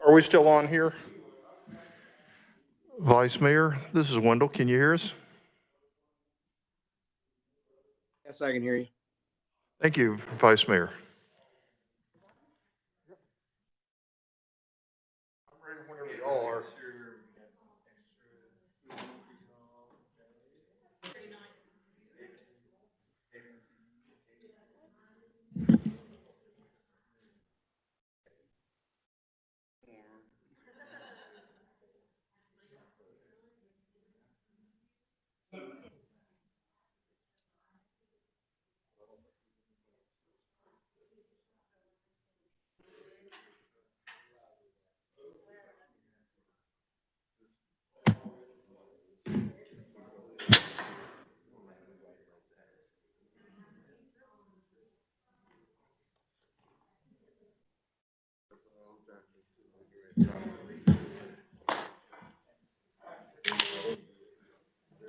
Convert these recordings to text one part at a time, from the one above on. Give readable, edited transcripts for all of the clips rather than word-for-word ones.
Are we still on here? Vice Mayor, this is Wendell. Can you hear us? Yes, I can hear you. Thank you, Vice Mayor. I'm ready whenever you all are.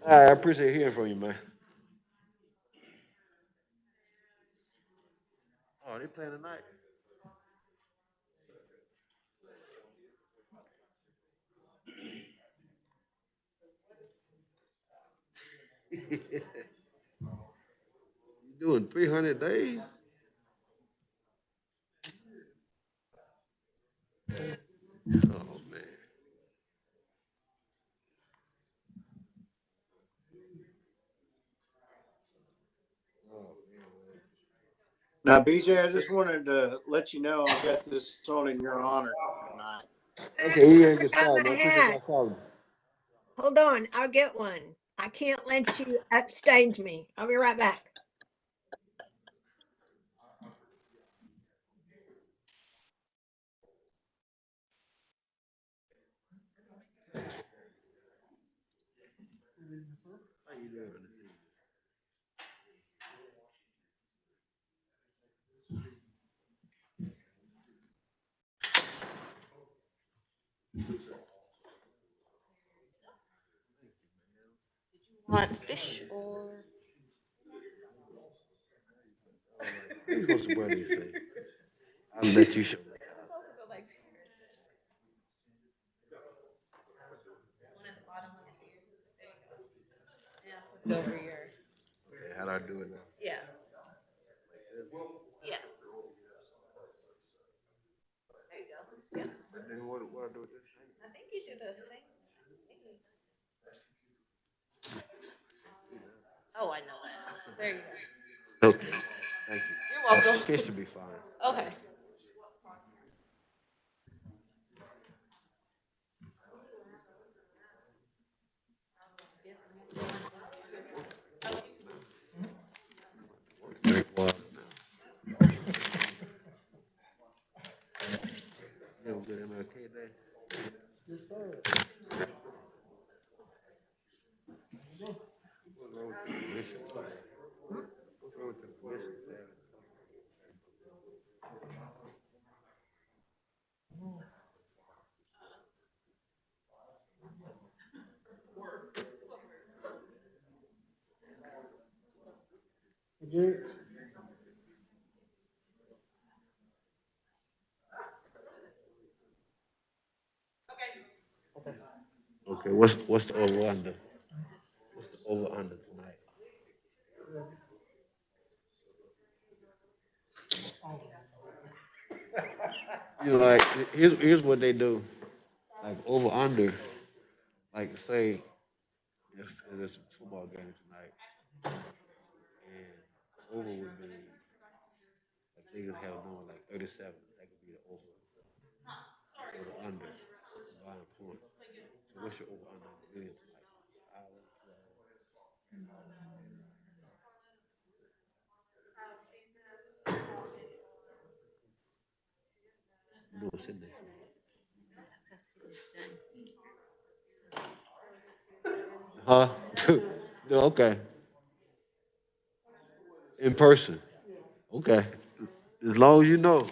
I appreciate hearing from you, man. Oh, they playing tonight? You doing 300 days? Oh, man. Now, BJ, I just wanted to let you know I got this on in your honor tonight. Okay, we ain't get Forgot started, my man. Appreciate hat. y'all calling. Hold on, I'll get one. I can't let you upstage me. I'll be right back. How you doing? Want fish or? You're supposed to wear these things. I'll let you show. Over here. Okay, how do I do it now? Yeah. Yeah. There you go. Yeah. And then what do I do with this thing? I think you do the same thing. Oh, I know that. There you go. Okay, thank you. You're welcome. Fish should be fine. Okay. Drink water now. You have a good MLK day? Yes, sir. What's wrong with the commission? What's wrong with the commission? Okay, what's the over under? What's the over under tonight? You know, like here's what they do. Like over under, like say there's a football game tonight, and over would be like they could have doing like 37. That could be the over. Or the under, combined points. So what's your over under million tonight? Hour, 12. Do a sit there. Huh? No, okay. In person. Okay. As long as you know.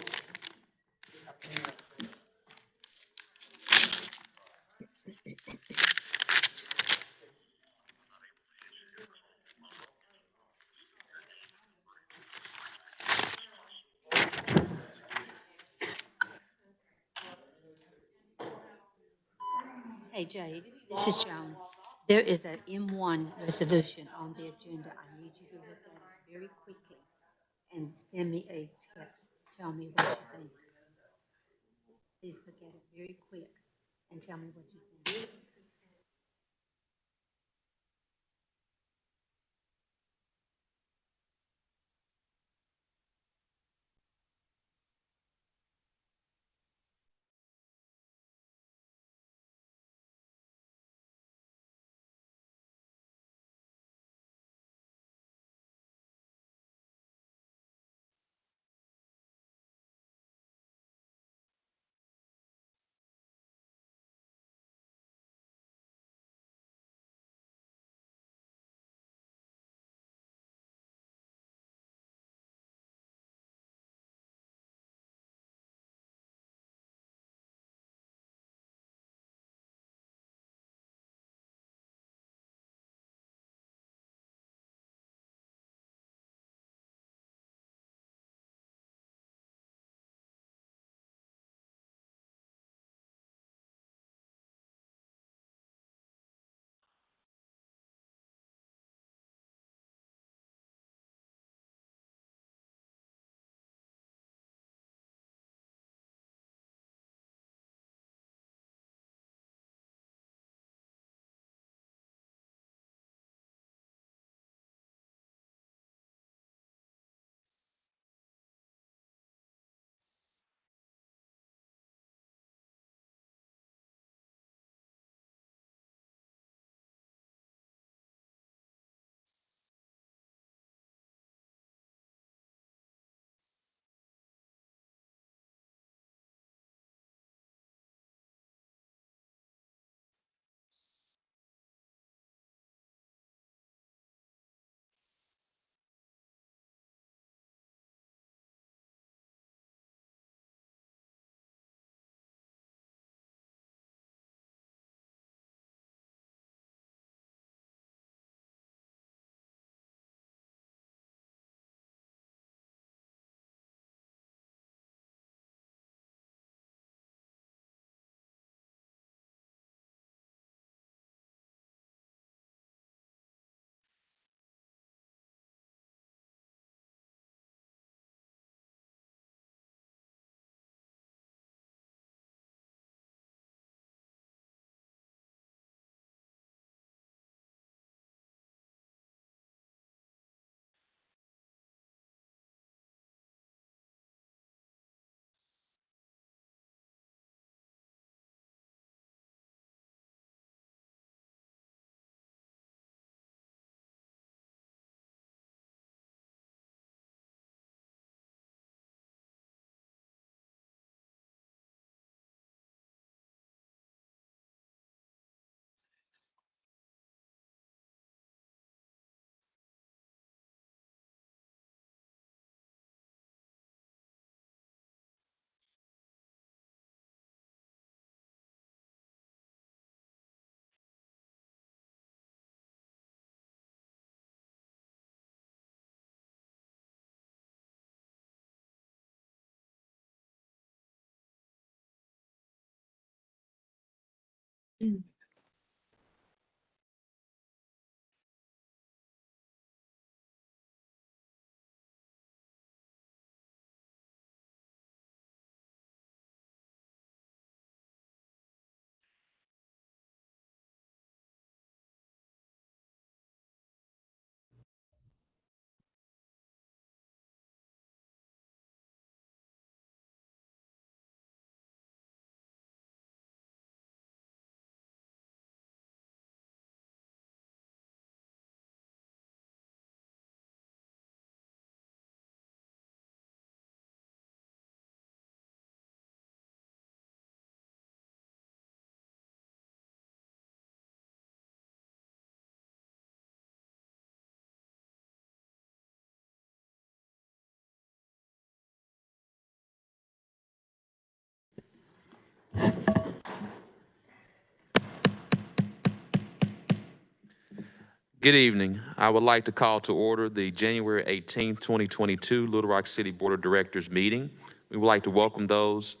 Hey Jay, this is Joan. There is an M1 resolution on the agenda. I need you to look at it very quickly and send me a text. Tell me what you think. Please look at it very quick and tell me what you think. Good evening. I would like to call to order the January 18th, 2022 Little Rock City Board of Directors meeting. We would like to welcome those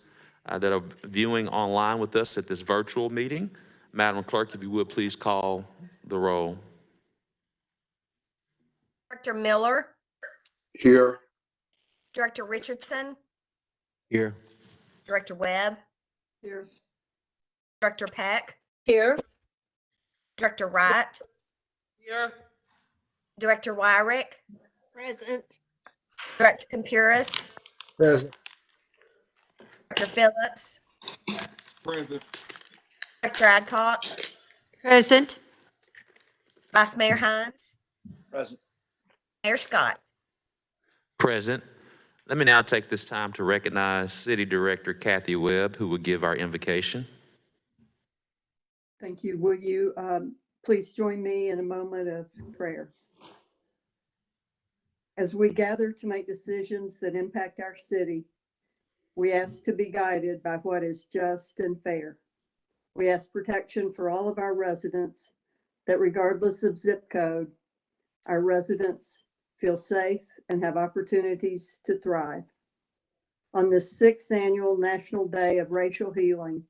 that are viewing online with us at this virtual meeting. Madam Clerk, if you would please call the roll. Director Miller, Here. Director Richardson, Here. Director Webb, Here. Director Peck, Here. Director Wright, Here. Director Wyrick, Present. Director Compuris, Present. Director Phillips, Present. Director Adcock, Present. Vice Mayor Hines, Present. Mayor Scott. Present. Let me now take this time to recognize City Director Kathy Webb, who will give our invocation. Thank you. Will you please join me in a moment of prayer? As we gather to make decisions that impact our city, we ask to be guided by what is just and fair. We ask protection for all of our residents, that regardless of zip code, our residents feel safe and have opportunities to thrive. On this 6th annual National Day of Racial Healing,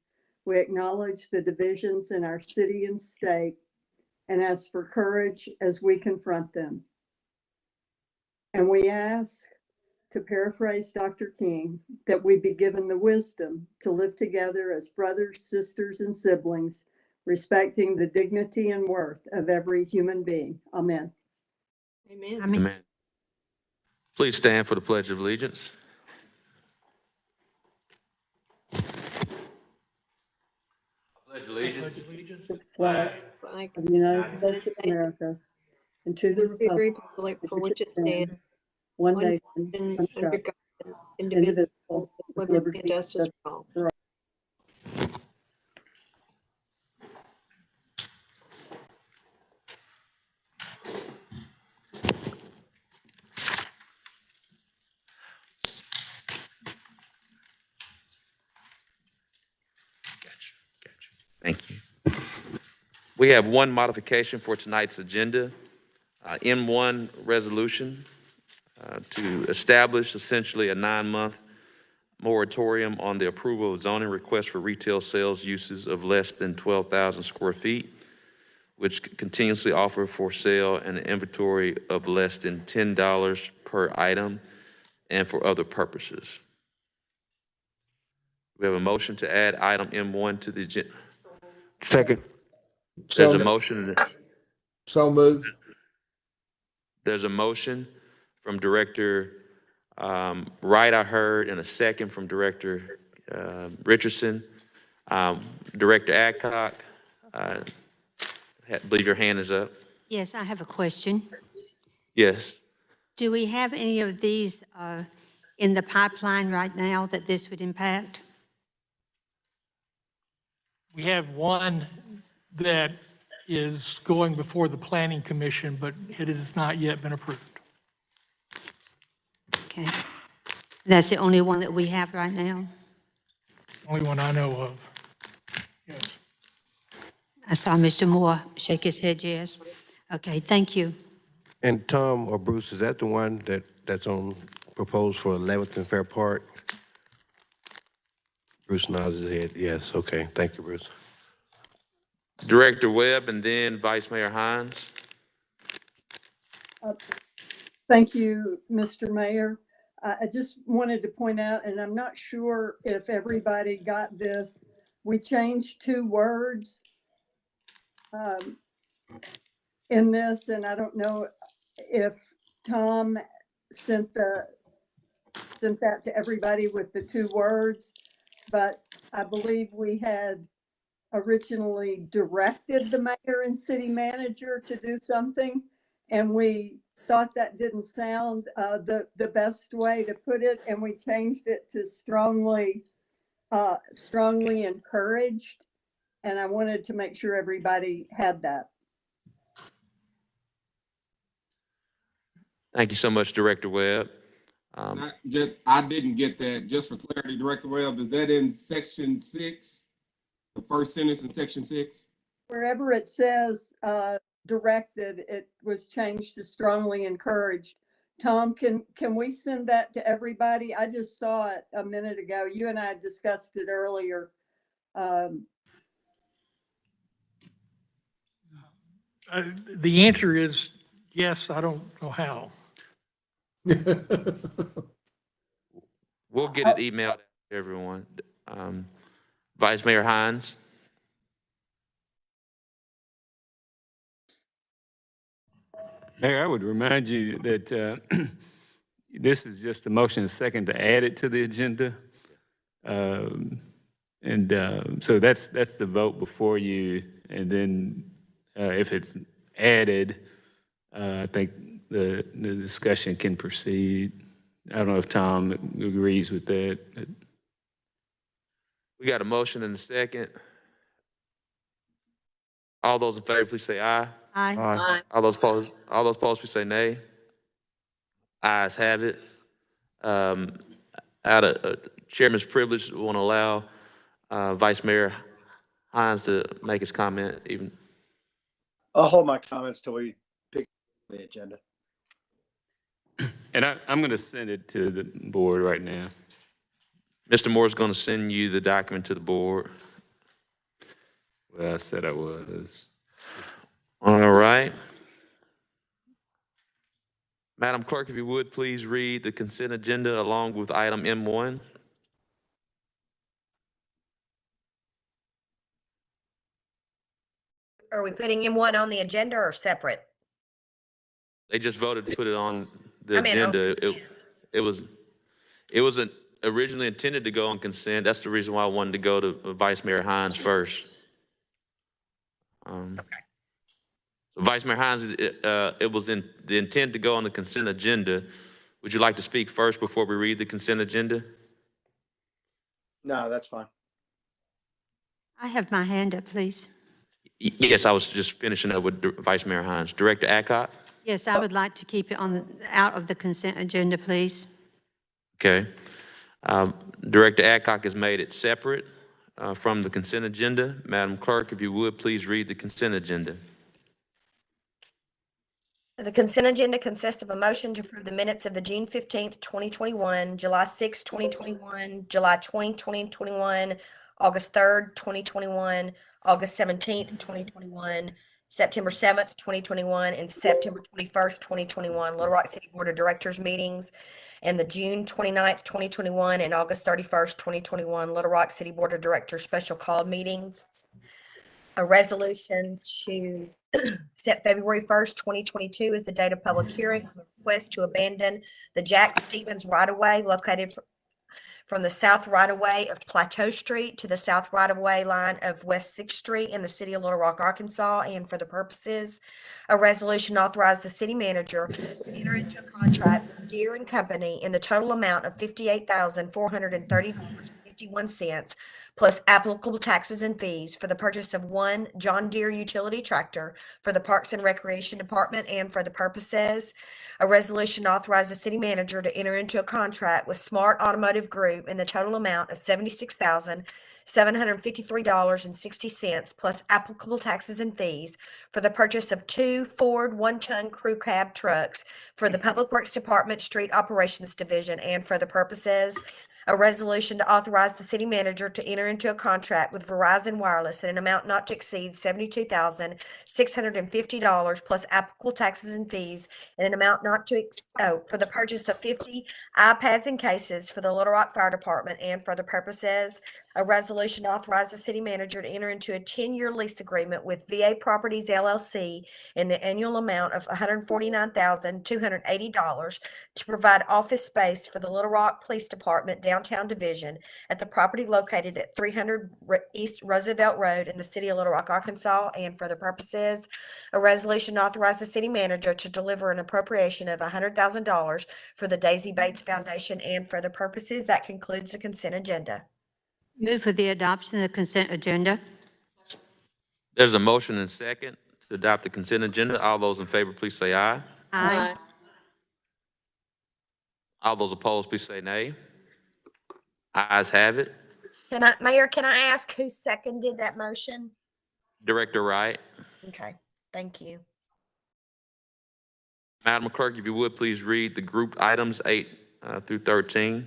we acknowledge the divisions in our city and state and ask for courage as we confront them. And we ask, to paraphrase Dr. King, that we be given the wisdom to live together as brothers, sisters, and siblings, respecting the dignity and worth of every human being. Amen. Amen. Amen. Please stand for the Pledge of Allegiance. Pledge allegiance To the flag Flag of the United of the States of United America and to the States, the republic republic for which it stands, one one nation, nation, under under God, God, indivisible, indivisible, with liberty and justice for all. Thank you. We have one modification for tonight's agenda. M1 resolution to establish essentially a 9-month moratorium on the approval of zoning requests for retail sales uses of less than 12,000 square feet, which continuously offer for sale an inventory of less than $10 per item and for other purposes. We have a motion to add item M1 to the agenda. Second. There's a motion. So moved. There's a motion from Director Wright, I heard, and a second from Director Richardson. Director Adcock, I believe your hand is up. Yes, I have a question. Yes. Do we have any of these in the pipeline right now that this would impact? We have one that is going before the Planning Commission, but it has not yet been approved. Okay. That's the only one that we have right now? Only one I know of. Yes. I saw Mr. Moore shake his head yes. Okay, thank you. And Tom or Bruce, is that the one that's on proposed for 11th and Fair Park? Bruce nods his head. Yes. Okay. Thank you, Bruce. Director Webb and then Vice Mayor Hines. Thank you, Mr. Mayor. I just wanted to point out, and I'm not sure if everybody got this, we changed 2 words in this, and I don't know if Tom sent that to everybody with the 2 words, but I believe we had originally directed the mayor and city manager to do something, and we thought that didn't sound the best way to put it, and we changed it to strongly encouraged, and I wanted to make sure everybody had that. Thank you so much, Director Webb. I didn't get that. Just for clarity, Director Webb, is that in section 6? The first sentence in section 6? Wherever it says directed, it was changed to strongly encouraged. Tom, can we send that to everybody? I just saw it a minute ago. You and I discussed it earlier. The answer is yes, I don't know how. We'll get it emailed to everyone. Vice Mayor Hines? Mayor, I would remind you that this is just a motion and second to add it to the agenda. So that's the vote before you. And then if it's added, I think the discussion can proceed. I don't know if Tom agrees with that. We got a motion and a second. All those in favor, please say aye. Aye. Aye. All those opposed, please say nay. Ayes have it. Out of chairman's privilege, we want to allow Vice Mayor Hines to make his comment even. I'll hold my comments till we pick the agenda. And I'm going to send it to the board right now. Mr. Moore is going to send you the document to the board. Well, I said I was. All right. Madam Clerk, if you would, please read the consent agenda along with item M1. Are we putting M1 on the agenda or separate? They just voted to put it on the I mean, on agenda. consent. It was originally intended to go on consent. That's the reason why I wanted to go to Vice Mayor Hines first. Vice Mayor Hines, it was the intent to go on the consent agenda. Would you like to speak first before we read the consent agenda? No, that's fine. I have my hand up, please. Yes, I was just finishing up with Vice Mayor Hines. Director Adcock? Yes, I would like to keep it out of the consent agenda, please. Okay. Director Adcock has made it separate from the consent agenda. Madam Clerk, if you would, please read the consent agenda. The consent agenda consists of a motion to approve the minutes of the June 15th, 2021, July 6th, 2021, July 20th, 2021, August 3rd, 2021, August 17th, 2021, September 7th, 2021, and September 21st, 2021, Little Rock City Board of Directors meetings, and the June 29th, 2021, and August 31st, 2021, Little Rock City Board of Directors special call meeting. A resolution to set February 1st, 2022 as the date of public hearing on the request to abandon the Jack Stevens right-of-way located from the south right-of-way of Plateau Street to the south right-of-way line of West 6th Street in the city of Little Rock, Arkansas, and for the purposes, a resolution authorized the city manager to enter into a contract with Deere and Company in the total amount of $58,430.51 plus applicable taxes and fees for the purchase of one John Deere utility tractor for the Parks and Recreation Department and for the purposes, a resolution authorized the city manager to enter into a contract with Smart Automotive Group in the total amount of $76,753.60 plus applicable taxes and fees for the purchase of two Ford one-ton crew cab trucks for the Public Works Department Street Operations Division and for the purposes, a resolution to authorize the city manager to enter into a contract with Verizon Wireless in an amount not to exceed $72,650 plus applicable taxes and fees in an amount not to for the purchase of 50 iPads and cases for the Little Rock Fire Department and for the purposes, a resolution to authorize the city manager to enter into a 10-year lease agreement with VA Properties LLC in the annual amount of $149,280 to provide office space for the Little Rock Police Department Downtown Division at the property located at 300 East Roosevelt Road in the city of Little Rock, Arkansas, and for the purposes, a resolution to authorize the city manager to deliver an appropriation of $100,000 for the Daisy Bates Foundation and for the purposes. That concludes the consent agenda. Move for the adoption of the consent agenda. There's a motion and second to adopt the consent agenda. All those in favor, please say aye. Aye. All those opposed, please say nay. Ayes have it. Mayor, can I ask who seconded that motion? Director Wright. Okay, thank you. Madam Clerk, if you would, please read the grouped items 8 through 13.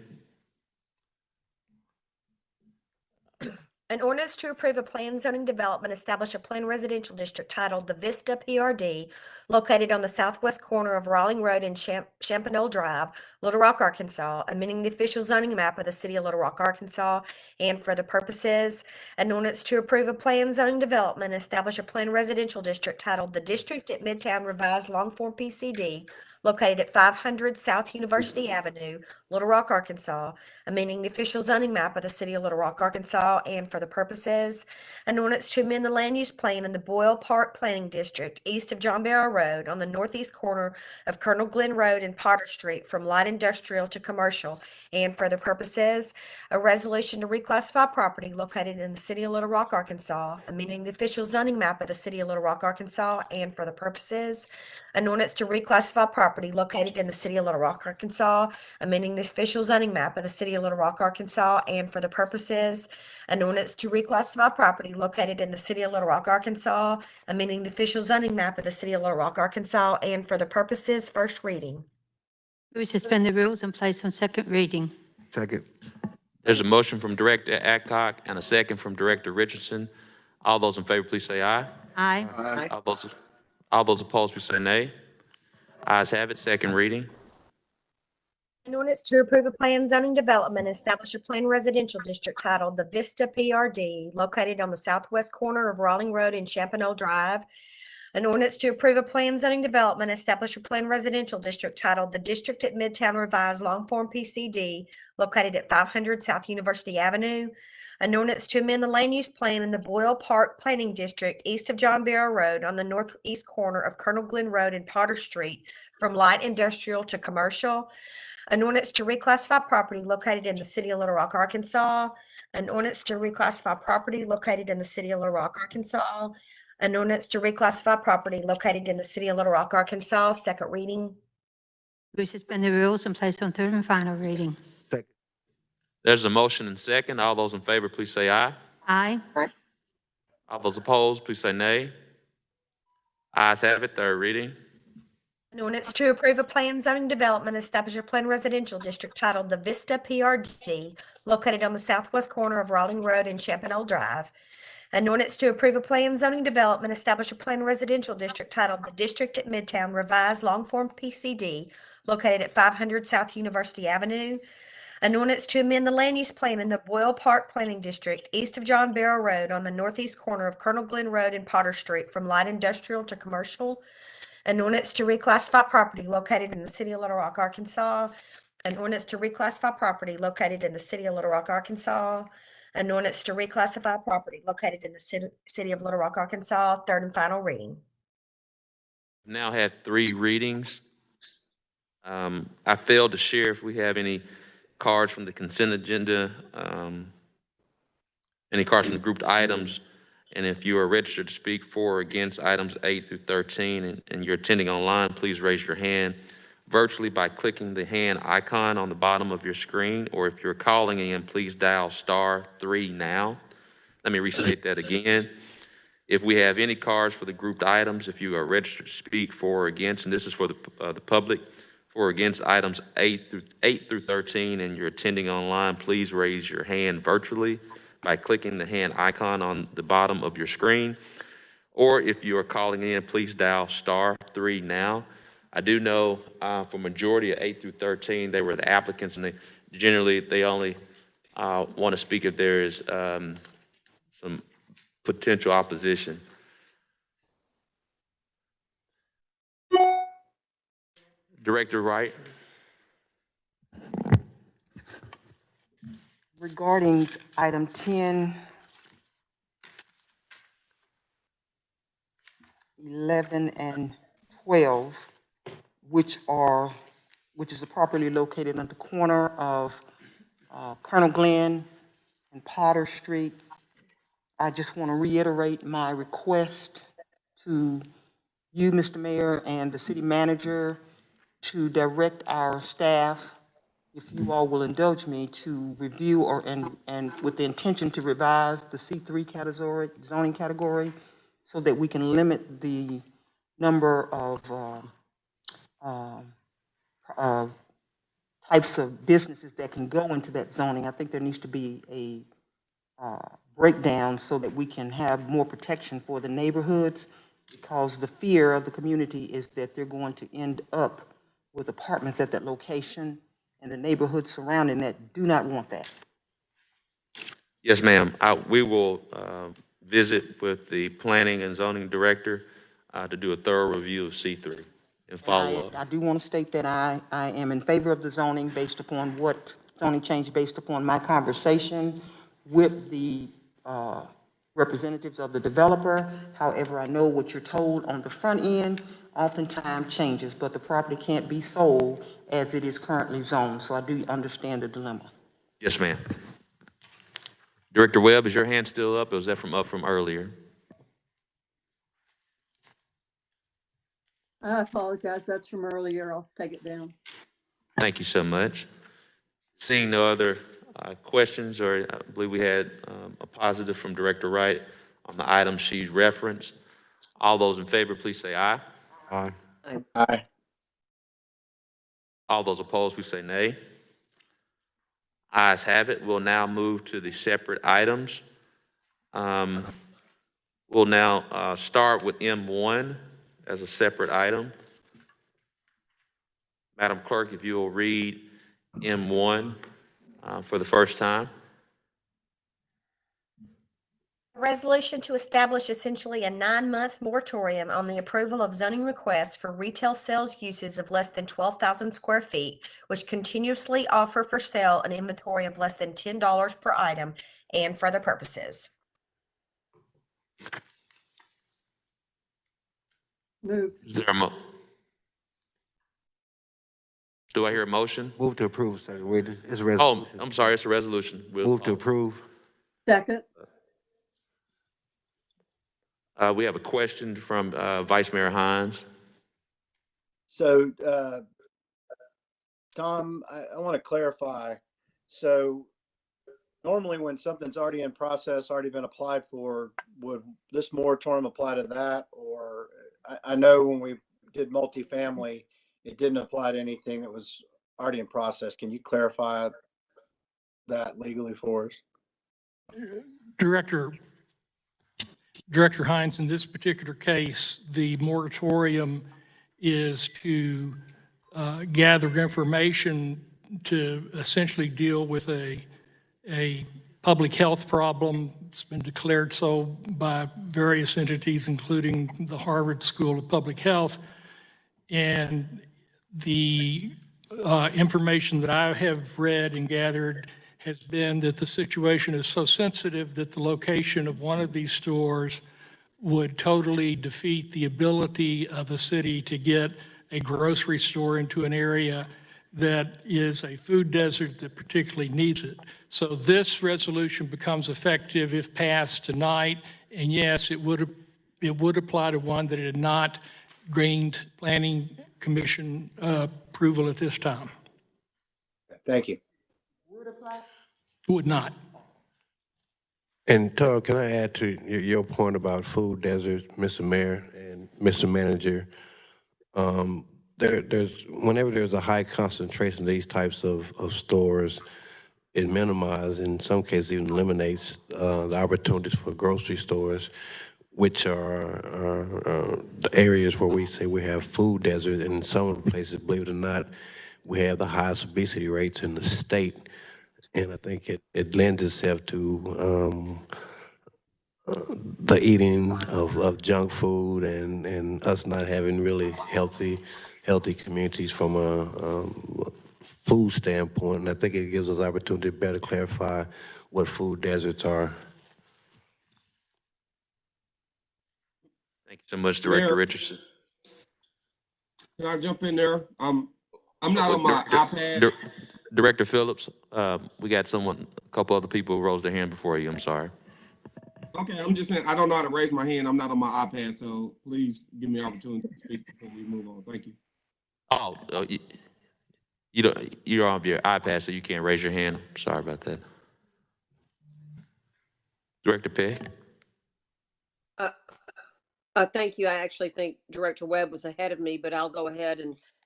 An ordinance to approve a planned zoning development, establish a planned residential district titled the Vista PRD, located on the southwest corner of Rawling Road and Champanole Drive, Little Rock, Arkansas, amending the official zoning map of the city of Little Rock, Arkansas, and for the purposes, an ordinance to approve a planned zoning development, establish a planned residential district titled the District at Midtown Revised Long Form PCD, located at 500 South University Avenue, Little Rock, Arkansas, amending the official zoning map of the city of Little Rock, Arkansas, and for the purposes, an ordinance to amend the land use plan in the Boyle Park Planning District east of John Barrow Road on the northeast corner of Colonel Glenn Road and Potter Street from light industrial to commercial, and for the purposes, a resolution to reclassify property located in the city of Little Rock, Arkansas, amending the official zoning map of the city of Little Rock, Arkansas, and for the purposes, an ordinance to reclassify property located in the city of Little Rock, Arkansas, amending the official zoning map of the city of Little Rock, Arkansas, and for the purposes, an ordinance to reclassify property located in the city of Little Rock, Arkansas, amending the official zoning map of the city of Little Rock, Arkansas, and for the purposes, first reading. We suspend the rules and place on second reading. Second. There's a motion from Director Adcock and a second from Director Richardson. All those in favor, please say aye. Aye. All those opposed, please say nay. Ayes have it, second reading. An ordinance to approve a planned zoning development, establish a planned residential district titled the Vista PRD, located on the southwest corner of Rawling Road and Champanole Drive. An ordinance to approve a planned zoning development, establish a planned residential district titled the District at Midtown Revised Long Form PCD, located at 500 South University Avenue. An ordinance to amend the land use plan in the Boyle Park Planning District east of John Barrow Road on the northeast corner of Colonel Glenn Road and Potter Street from light industrial to commercial. An ordinance to reclassify property located in the city of Little Rock, Arkansas. An ordinance to reclassify property located in the city of Little Rock, Arkansas. An ordinance to reclassify property located in the city of Little Rock, Arkansas, second reading. We suspend the rules and place on third and final reading. Second. There's a motion and second. All those in favor, please say aye. Aye. All those opposed, please say nay. Ayes have it, third reading. An ordinance to approve a planned zoning development, establish a planned residential district titled the Vista PRD, located on the southwest corner of Rawling Road and Champanole Drive. An ordinance to approve a planned zoning development, establish a planned residential district titled the District at Midtown Revised Long Form PCD, located at 500 South University Avenue. An ordinance to amend the land use plan in the Boyle Park Planning District east of John Barrow Road on the northeast corner of Colonel Glenn Road and Potter Street from light industrial to commercial. An ordinance to reclassify property located in the city of Little Rock, Arkansas. An ordinance to reclassify property located in the city of Little Rock, Arkansas. An ordinance to reclassify property located in the city of Little Rock, Arkansas, third and final reading. We've now had 3 readings. I failed to share if we have any cards from the consent agenda, any cards from the grouped items. And if you are registered to speak for or against items 8 through 13 and you're attending online, please raise your hand virtually by clicking the hand icon on the bottom of your screen, or if you're calling in, please dial *3 now. Let me restate that again. If we have any cards for the grouped items, if you are registered to speak for or against, and this is for the public, for or against items 8 through 13 and you're attending online, please raise your hand virtually by clicking the hand icon on the bottom of your screen. Or if you are calling in, please dial *3 now. I do know for majority of 8 through 13, they were the applicants, and they only want to speak if there is some potential opposition. Director Wright. Regarding item 10, 11, and 12, which is properly located at the corner of Colonel Glenn and Potter Street. I just want to reiterate my request to you, Mr. Mayor, and the city manager to direct our staff, if you all will indulge me, to review and with the intention to revise the C3 category, zoning category, so that we can limit the number of types of businesses that can go into that zoning. I think there needs to be a breakdown so that we can have more protection for the neighborhoods, because the fear of the community is that they're going to end up with apartments at that location, and the neighborhoods surrounding that do not want that. Yes, ma'am. We will visit with the planning and zoning director to do a thorough review of C3 and follow up. I do want to state that I am in favor of the zoning zoning change based upon my conversation with the representatives of the developer. However, I know what you're told on the front end oftentimes changes, but the property can't be sold as it is currently zoned. So I do understand the dilemma. Yes, ma'am. Director Webb, is your hand still up, or was that up from earlier? I apologize. That's from earlier. I'll take it down. Thank you so much. Seeing no other questions, or I believe we had a positive from Director Wright on the item she referenced. All those in favor, please say aye. Aye. Aye. All those opposed, please say nay. Ayes have it. We'll now move to the separate items. We'll now start with M1 as a separate item. Madam Clerk, if you will read M1 for the first time. Resolution to establish essentially a 9-month moratorium on the approval of zoning requests for retail sales uses of less than 12,000 square feet, which continuously offer for sale an inventory of less than $10 per item and for other purposes. Move. Is there do I hear a motion? Move to approve, second reading. It's a Oh, resolution. I'm sorry, it's a resolution. Move to approve. Second. We have a question from Vice Mayor Hines. So, Tom, I want to clarify. So normally when something's already in process, already been applied for, would this moratorium apply to that? Or I know when we did multifamily, it didn't apply to anything that was already in process. Can you clarify that legally for us? Director Hines, in this particular case, the moratorium is to gather information to essentially deal with a public health problem. It's been declared so by various entities, including the Harvard School of Public Health. And the information that I have read and gathered has been that the situation is so sensitive that the location of one of these stores would totally defeat the ability of a city to get a grocery store into an area that is a food desert that particularly needs it. So this resolution becomes effective if passed tonight, and yes, it would apply to one that had not gained Planning Commission approval at this time. Thank you. Would not. And Todd, can I add to your point about food deserts, Mr. Mayor and Mr. Manager? Whenever there's a high concentration of these types of stores, it minimizes, in some cases even eliminates the opportunities for grocery stores, which are the areas where we say we have food desert. And in some of the places, believe it or not, we have the highest obesity rates in the state. And I think it lends itself to the eating of junk food and us not having really healthy communities from a food standpoint. And I think it gives us opportunity to better clarify what food deserts are. Thank you so much, Director Mayor, Richardson. Can I jump in there? I'm not on my iPad. Director Phillips, we got a couple other people who rose their hand before you. I'm sorry. Okay, I'm just saying, I don't know how to raise my hand. I'm not on my iPad, so please give me an opportunity to speak before we move on. Thank you. Oh, you're on your iPad, so you can't raise your hand. Sorry about that. Director Peck. Thank you. I actually think Director Webb was ahead of me, but I'll go ahead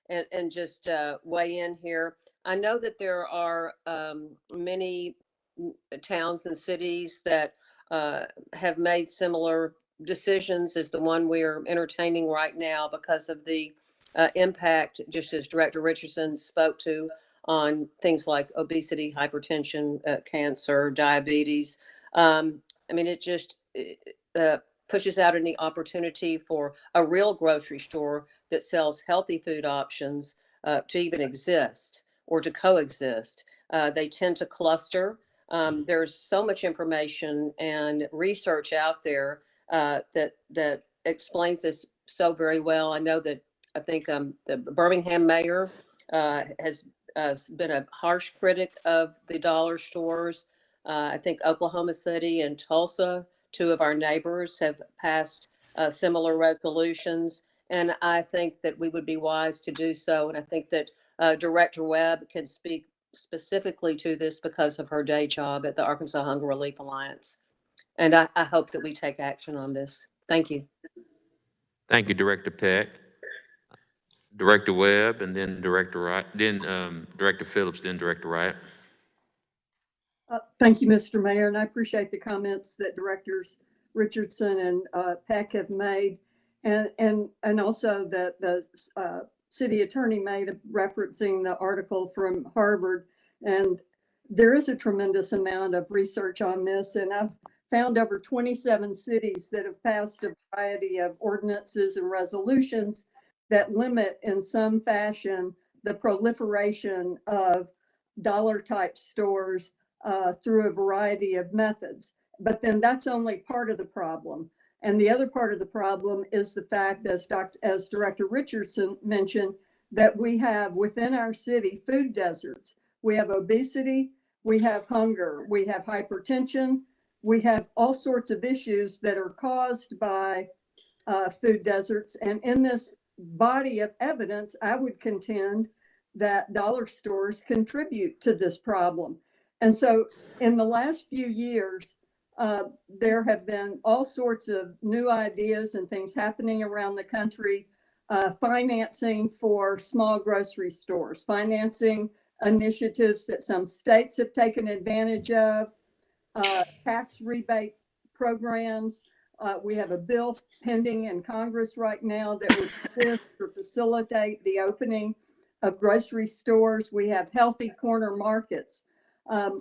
and just weigh in here. I know that there are many towns and cities that have made similar decisions as the one we are entertaining right now because of the impact, just as Director Richardson spoke to, on things like obesity, hypertension, cancer, diabetes. I mean, it just pushes out any opportunity for a real grocery store that sells healthy food options to even exist or to coexist. They tend to cluster. There's so much information and research out there that explains this so very well. I know that I think the Birmingham mayor has been a harsh critic of the dollar stores. I think Oklahoma City and Tulsa, two of our neighbors, have passed similar resolutions. And I think that we would be wise to do so. And I think that Director Webb can speak specifically to this because of her day job at the Arkansas Hunger Relief Alliance. And I hope that we take action on this. Thank you. Thank you, Director Peck. Director Webb, and then Director Wright, then Director Phillips, then Director Wright. Thank you, Mr. Mayor, and I appreciate the comments that Directors Richardson and Peck have made, and also that the city attorney made, referencing the article from Harvard. And there is a tremendous amount of research on this, and I've found over 27 cities that have passed a variety of ordinances and resolutions that limit in some fashion the proliferation of dollar type stores through a variety of methods. But then that's only part of the problem. And the other part of the problem is the fact, as Director Richardson mentioned, that we have within our city food deserts. We have obesity, we have hunger, we have hypertension, we have all sorts of issues that are caused by food deserts. And in this body of evidence, I would contend that dollar stores contribute to this problem. And so in the last few years, there have been all sorts of new ideas and things happening around the country, financing for small grocery stores, financing initiatives that some states have taken advantage of, tax rebate programs. We have a bill pending in Congress right now that would assist or facilitate the opening of grocery stores. We have healthy corner markets.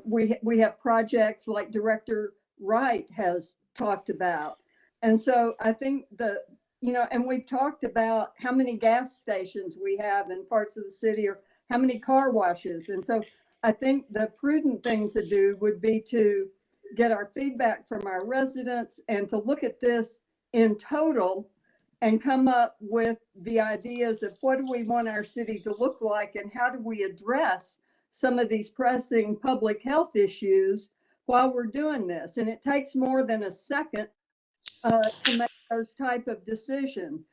We have projects like Director Wright has talked about. And so I think and we've talked about how many gas stations we have in parts of the city or how many car washes. And so I think the prudent thing to do would be to get our feedback from our residents and to look at this in total and come up with the ideas of what do we want our city to look like and how do we address some of these pressing public health issues while we're doing this. And it takes more than a second to make those type of decisions.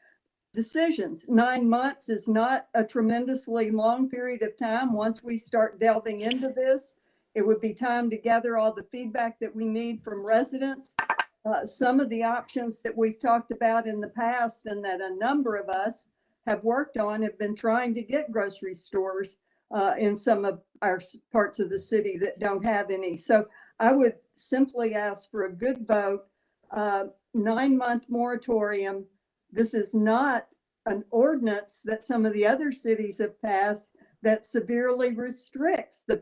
9 months is not a tremendously long period of time. Once we start delving into this, it would be time to gather all the feedback that we need from residents. Some of the options that we've talked about in the past and that a number of us have worked on have been trying to get grocery stores in some of our parts of the city that don't have any. So I would simply ask for a good vote, 9-month moratorium. This is not an ordinance that some of the other cities have passed that severely restricts the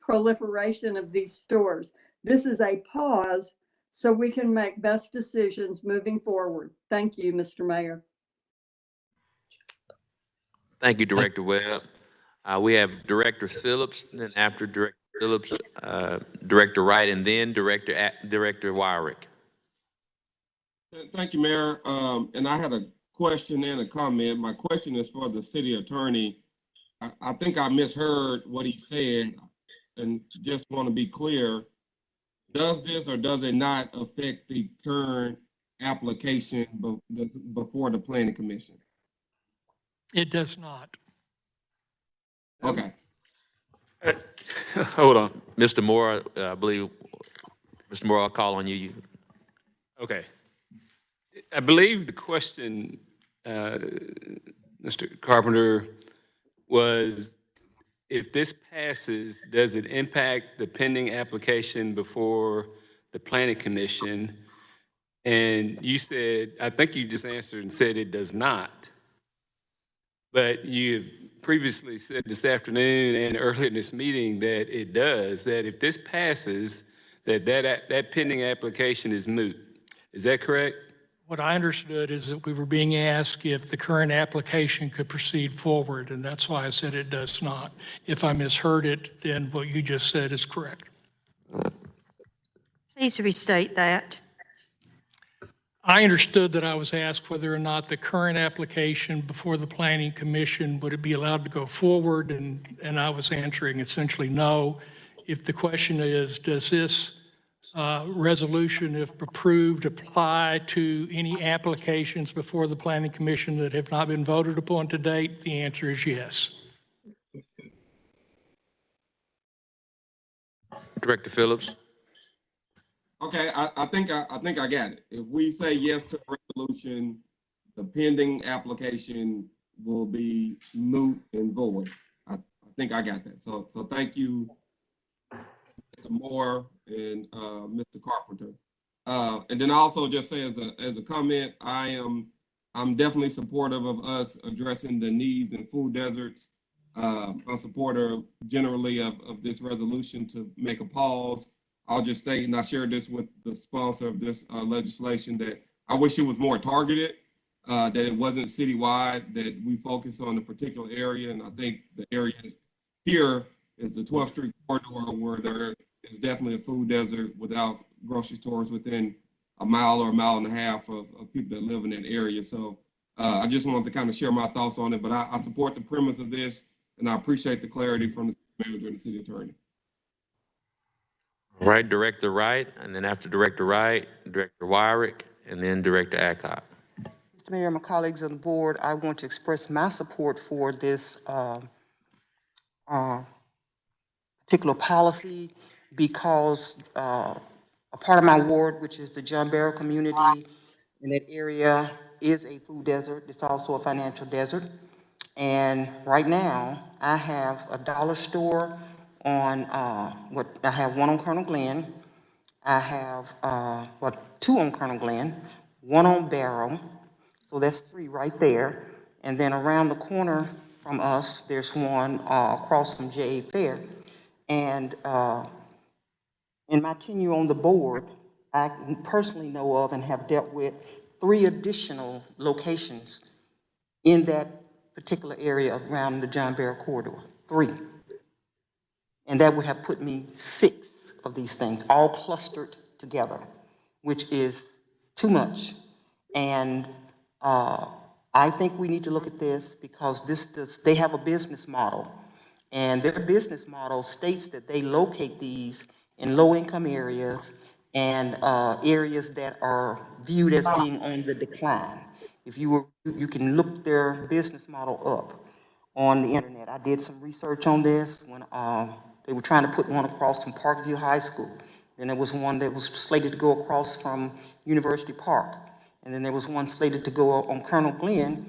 proliferation of these stores. This is a pause so we can make best decisions moving forward. Thank you, Mr. Mayor. Thank you, Director Webb. We have Director Phillips, and then after Director Phillips, Director Wright, and then Director Wyrick. Thank you, Mayor. And I had a question and a comment. My question is for the city attorney. I think I misheard what he said and just want to be clear. Does this or does it not affect the current application before the Planning Commission? It does not. Okay. Hold on. Mr. Moore, I believe, Mr. Moore, I'll call on you. Okay. I believe the question, Mr. Carpenter, was if this passes, does it impact the pending application before the planning commission. And you said, I think you just answered and said it does not. But you previously said this afternoon and earlier in this meeting that it does, that if this passes, that pending application is moot. Is that correct? What I understood is that we were being asked if the current application could proceed forward, and that's why I said it does not. If I misheard it, then what you just said is correct. Please restate that. I understood that I was asked whether or not the current application before the Planning Commission, would it be allowed to go forward? And I was answering essentially no. If the question is, does this resolution, if approved, apply to any applications before the Planning Commission that have not been voted upon to date? The answer is yes. Director Phillips? Okay, I think I got it. If we say yes to the resolution, the pending application will be moot and void. I think I got that. So thank you, Mr. Moore and Mr. Carpenter. And then also just say as a comment, I'm definitely supportive of us addressing the needs in food deserts. I'm a supporter generally of this resolution to make a pause. I'll just state, and I shared this with the sponsor of this legislation, that I wish it was more targeted, that it wasn't citywide, that we focus on a particular area. And I think the area here is the 12th Street corridor, where there is definitely a food desert without grocery stores within a mile or a mile and a half of people that live in that area. So I just wanted to kind of share my thoughts on it, but I support the premise of this, and I appreciate the clarity from the city manager and the city attorney. All right, Director Wright, and then after Director Wright, Director Wyrick, and then Director Adcock. Mr. Mayor, my colleagues on the board, I want to express my support for this particular policy because a part of my ward, which is the John Barrow community, in that area is a food desert. It's also a financial desert. And right now, I have a dollar store on, I have one on Colonel Glenn. I have, two on Colonel Glenn, one on Barrow. So that's 3 right there. And then around the corner from us, there's one across from J.A. Fair. And in my tenure on the board, I personally know of and have dealt with 3 additional locations in that particular area around the John Barrow corridor, 3. And that would have put me 6 of these things, all clustered together, which is too much. And I think we need to look at this because they have a business model. And their business model states that they locate these in low-income areas and areas that are viewed as being on the decline. If you can look their business model up on the internet. I did some research on this when they were trying to put one across from Parkview High School. Then there was one that was slated to go across from University Park. And then there was one slated to go on Colonel Glenn,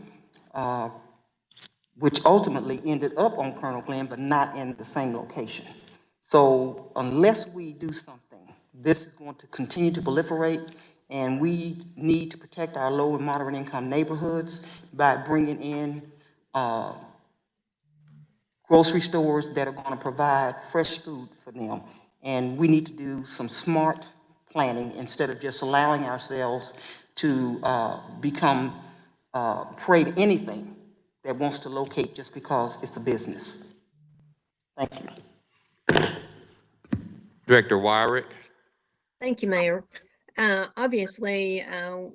which ultimately ended up on Colonel Glenn, but not in the same location. So unless we do something, this is going to continue to proliferate, and we need to protect our low and moderate income neighborhoods by bringing in grocery stores that are going to provide fresh food for them. And we need to do some smart planning instead of just allowing ourselves to become prey to anything that wants to locate just because it's a business. Thank you. Director Wyrick. Thank you, Mayor. Obviously,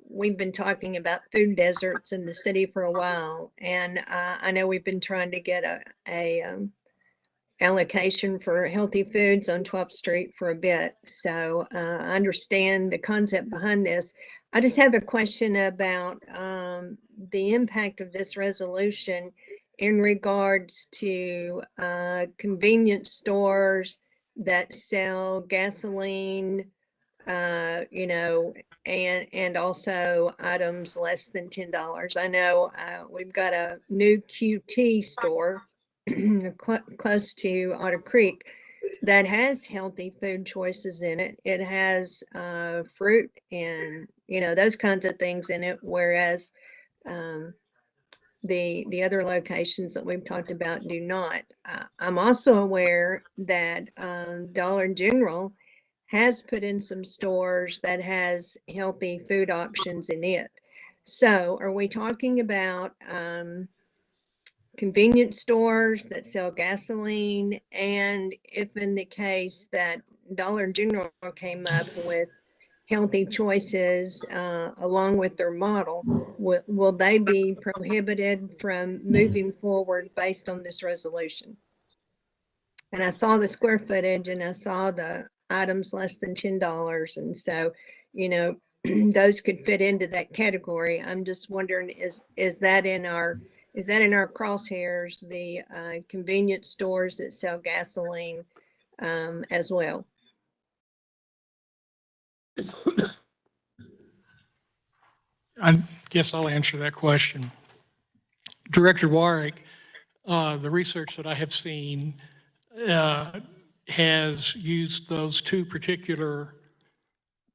we've been talking about food deserts in the city for a while, and I know we've been trying to get a allocation for healthy foods on 12th Street for a bit. So I understand the concept behind this. I just have a question about the impact of this resolution in regards to convenience stores that sell gasoline, and also items less than $10. I know we've got a new QT store close to Otter Creek that has healthy food choices in it. It has fruit and, those kinds of things in it, whereas um, the other locations that we've talked about do not. I'm also aware that Dollar General has put in some stores that has healthy food options in it. So are we talking about convenience stores that sell gasoline? And if in the case that Dollar General came up with healthy choices along with their model, will they be prohibited from moving forward based on this resolution? And I saw the square footage and I saw the items less than $10. And so, those could fit into that category. I'm just wondering, is that in our crosshairs, the convenience stores that sell gasoline as well? I guess I'll answer that question. Director Warwick, the research that I have seen has used those two particular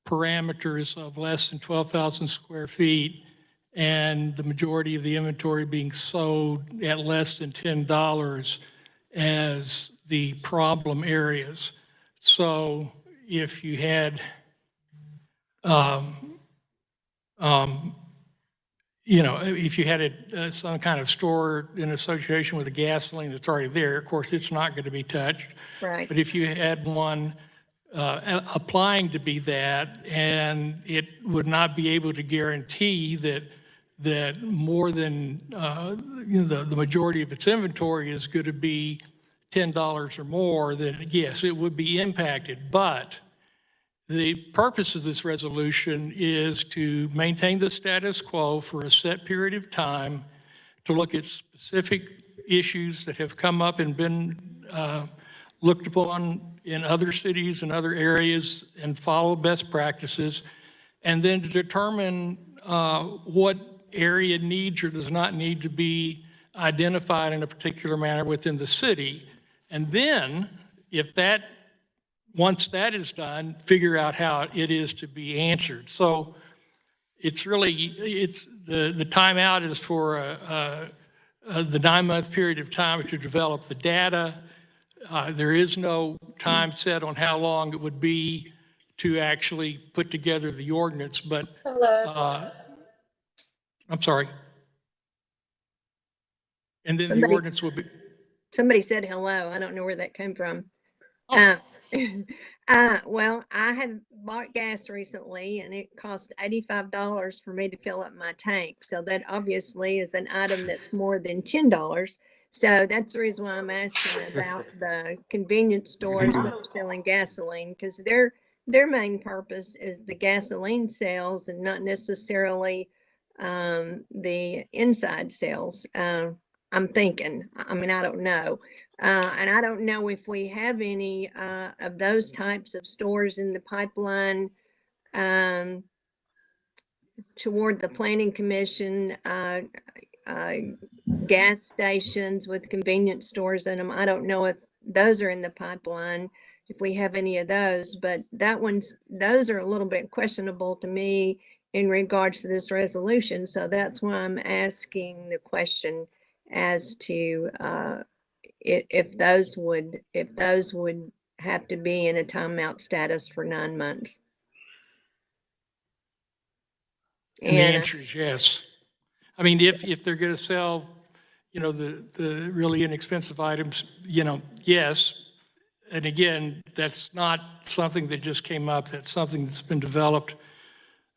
parameters of less than 12,000 square feet and the majority of the inventory being sold at less than $10 as the problem areas. So if you had if you had some kind of store in association with the gasoline that's already there, of course, it's not going to be touched. Right. But if you had one applying to be that, and it would not be able to guarantee that more than the majority of its inventory is going to be $10 or more, then yes, it would be impacted. But the purpose of this resolution is to maintain the status quo for a set period of time, to look at specific issues that have come up and been looked upon in other cities and other areas and follow best practices, and then to determine what area needs or does not need to be identified in a particular manner within the city. And then, once that is done, figure out how it is to be answered. So it's really, the timeout is for the 9-month period of time to develop the data. There is no time set on how long it would be to actually put together the ordinance, but I'm sorry. And then the ordinance will be. Somebody said hello. I don't know where that came from. Oh. Well, I have bought gas recently and it cost $85 for me to fill up my tank. So that obviously is an item that's more than $10. So that's the reason why I'm asking about the convenience stores that are selling gasoline, because their main purpose is the gasoline sales and not necessarily the inside sales. I'm thinking, I mean, I don't know. And I don't know if we have any of those types of stores in the pipeline toward the Planning Commission, gas stations with convenience stores in them. I don't know if those are in the pipeline, if we have any of those, but those are a little bit questionable to me in regards to this resolution. So that's why I'm asking the question as to if those would have to be in a timeout status for 9 months. And the answer is yes. I mean, if they're going to sell, the really inexpensive items, yes. And again, that's not something that just came up. That's something that's been developed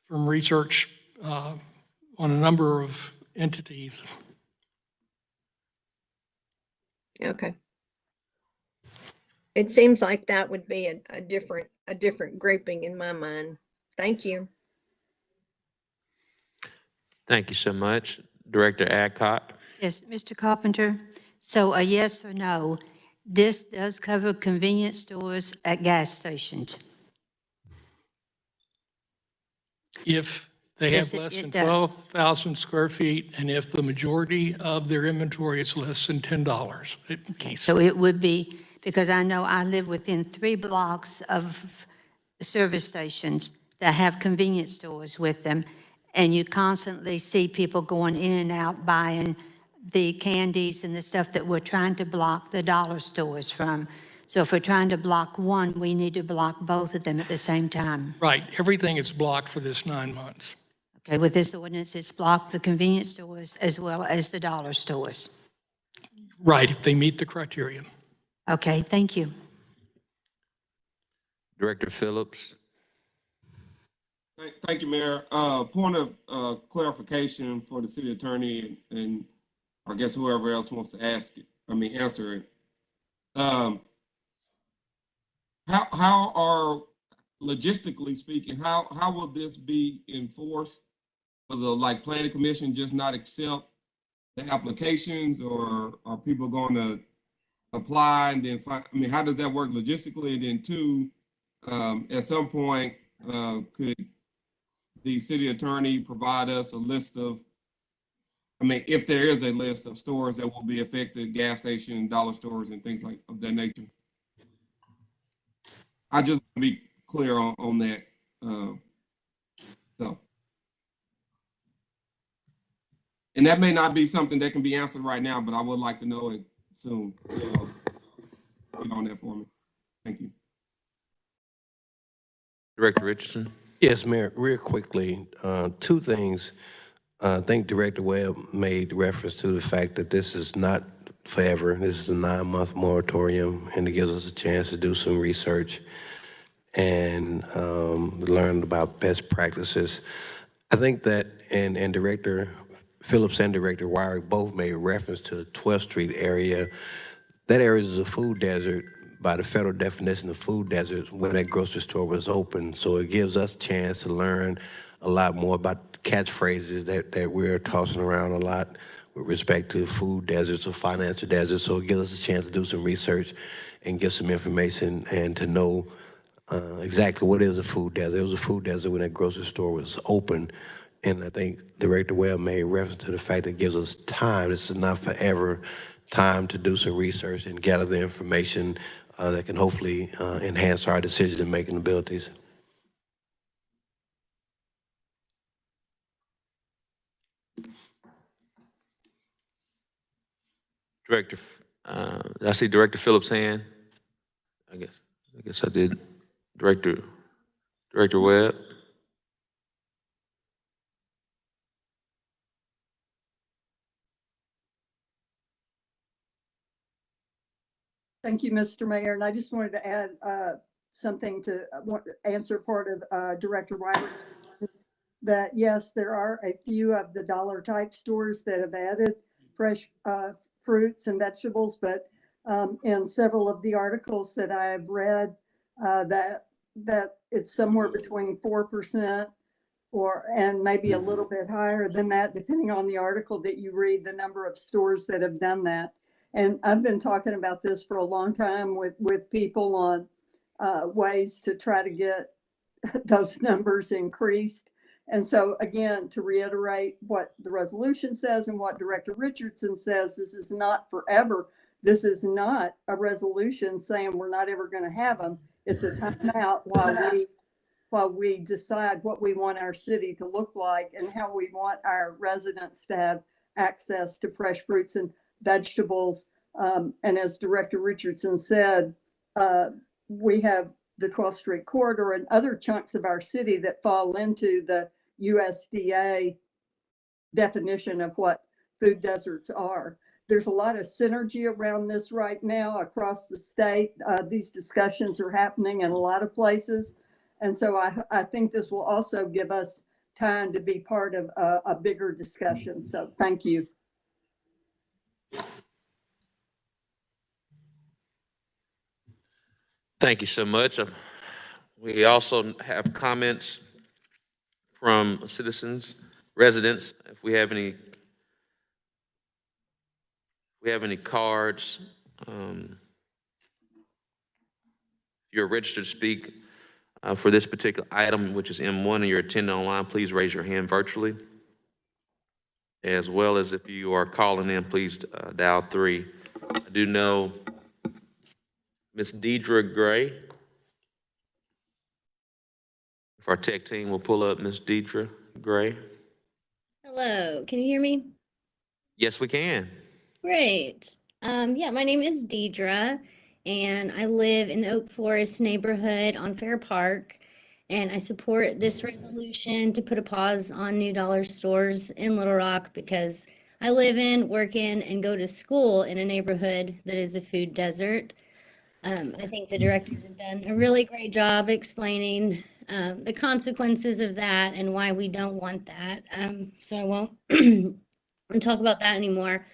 from research on a number of entities. Okay. It seems like that would be a different grouping in my mind. Thank you. Thank you so much. Director Adcock. Yes, Mr. Carpenter, so a yes or no, this does cover convenience stores at gas stations? If they have less than 12,000 square feet, and if the majority of their inventory is less than $10. Okay, so it would be, because I know I live within 3 blocks of service stations that have convenience stores with them, and you constantly see people going in and out buying the candies and the stuff that we're trying to block the dollar stores from. So if we're trying to block one, we need to block both of them at the same time. Right, everything is blocked for this 9 months. Okay, with this ordinance, it's blocked the convenience stores as well as the dollar stores. Right, if they meet the criteria. Okay, thank you. Director Phillips. Thank you, Mayor. Point of clarification for the city attorney and I guess whoever else wants to answer it. How are, logistically speaking, how will this be enforced? Will the planning commission just not accept the applications, or are people going to apply and then find, how does that work logistically? And then two, at some point, could the city attorney provide us a list of, if there is a list of stores that will be affected, gas station, dollar stores, and things of that nature? I just want to be clear on that. And that may not be something that can be answered right now, but I would like to know it soon. So, get on that for me. Thank you. Director Richardson. Yes, Mayor, real quickly, 2 things. I think Director Webb made reference to the fact that this is not forever. This is a 9-month moratorium, and it gives us a chance to do some research and learn about best practices. I think that, and Director Phillips and Director Wyrick both made reference to the 12th Street area. That area is a food desert by the federal definition of food deserts when that grocery store was open. So it gives us a chance to learn a lot more about catchphrases that we're tossing around a lot with respect to food deserts or financial deserts. So it gives us a chance to do some research and get some information and to know exactly what is a food desert. It was a food desert when that grocery store was open. And I think Director Webb made reference to the fact that it gives us time. This is not forever, time to do some research and gather the information that can hopefully enhance our decision-making abilities. Director, I see Director Phillips' hand. I guess I did. Director Webb. Thank you, Mr. Mayor. And I just wanted to add something to answer part of Director Wyrick's, that yes, there are a few of the dollar type stores that have added fresh fruits and vegetables, but in several of the articles that I have read, that it's somewhere between 4% and maybe a little bit higher than that, depending on the article that you read, the number of stores that have done that. And I've been talking about this for a long time with people on ways to try to get those numbers increased. And so again, to reiterate what the resolution says and what Director Richardson says, this is not forever. This is not a resolution saying we're not ever going to have them. It's a timeout while we decide what we want our city to look like and how we want our residents to have access to fresh fruits and vegetables. And as Director Richardson said, we have the 12th Street corridor and other chunks of our city that fall into the USDA definition of what food deserts are. There's a lot of synergy around this right now across the state. These discussions are happening in a lot of places. And so I think this will also give us time to be part of a bigger discussion. So thank you. Thank you so much. We also have comments from citizens, residents. If we have any cards, if you're registered to speak for this particular item, which is M1, and you're attending online, please raise your hand virtually. As well as if you are calling in, please dial 3. I do know Ms. Deidre Gray. If our tech team will pull up Ms. Deidre Gray. Hello, can you hear me? Yes, we can. Great. Yeah, my name is Deidre, and I live in the Oak Forest neighborhood on Fair Park. And I support this resolution to put a pause on new dollar stores in Little Rock because I live in, work in, and go to school in a neighborhood that is a food desert. I think the directors have done a really great job explaining the consequences of that and why we don't want that. So I won't talk about that anymore.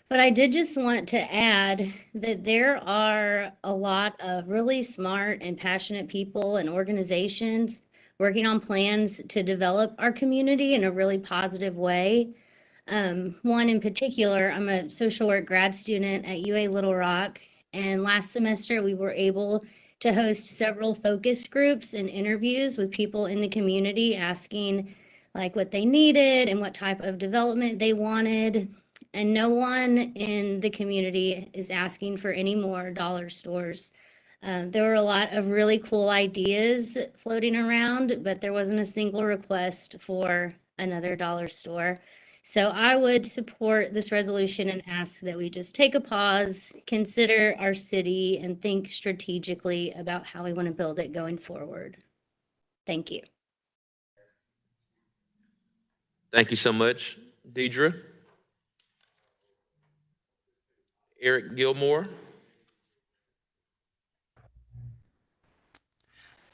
But I did just want to add that there are a lot of really smart and passionate people and organizations working on plans to develop our community in a really positive way. One in particular, I'm a social work grad student at UA Little Rock, and last semester we were able to host several focus groups and interviews with people in the community asking like what they needed and what type of development they wanted. And no one in the community is asking for any more dollar stores. There were a lot of really cool ideas floating around, but there wasn't a single request for another dollar store. So I would support this resolution and ask that we just take a pause, consider our city, and think strategically about how we want to build it going forward. Thank you. Thank you so much, Deidre. Eric Gilmore.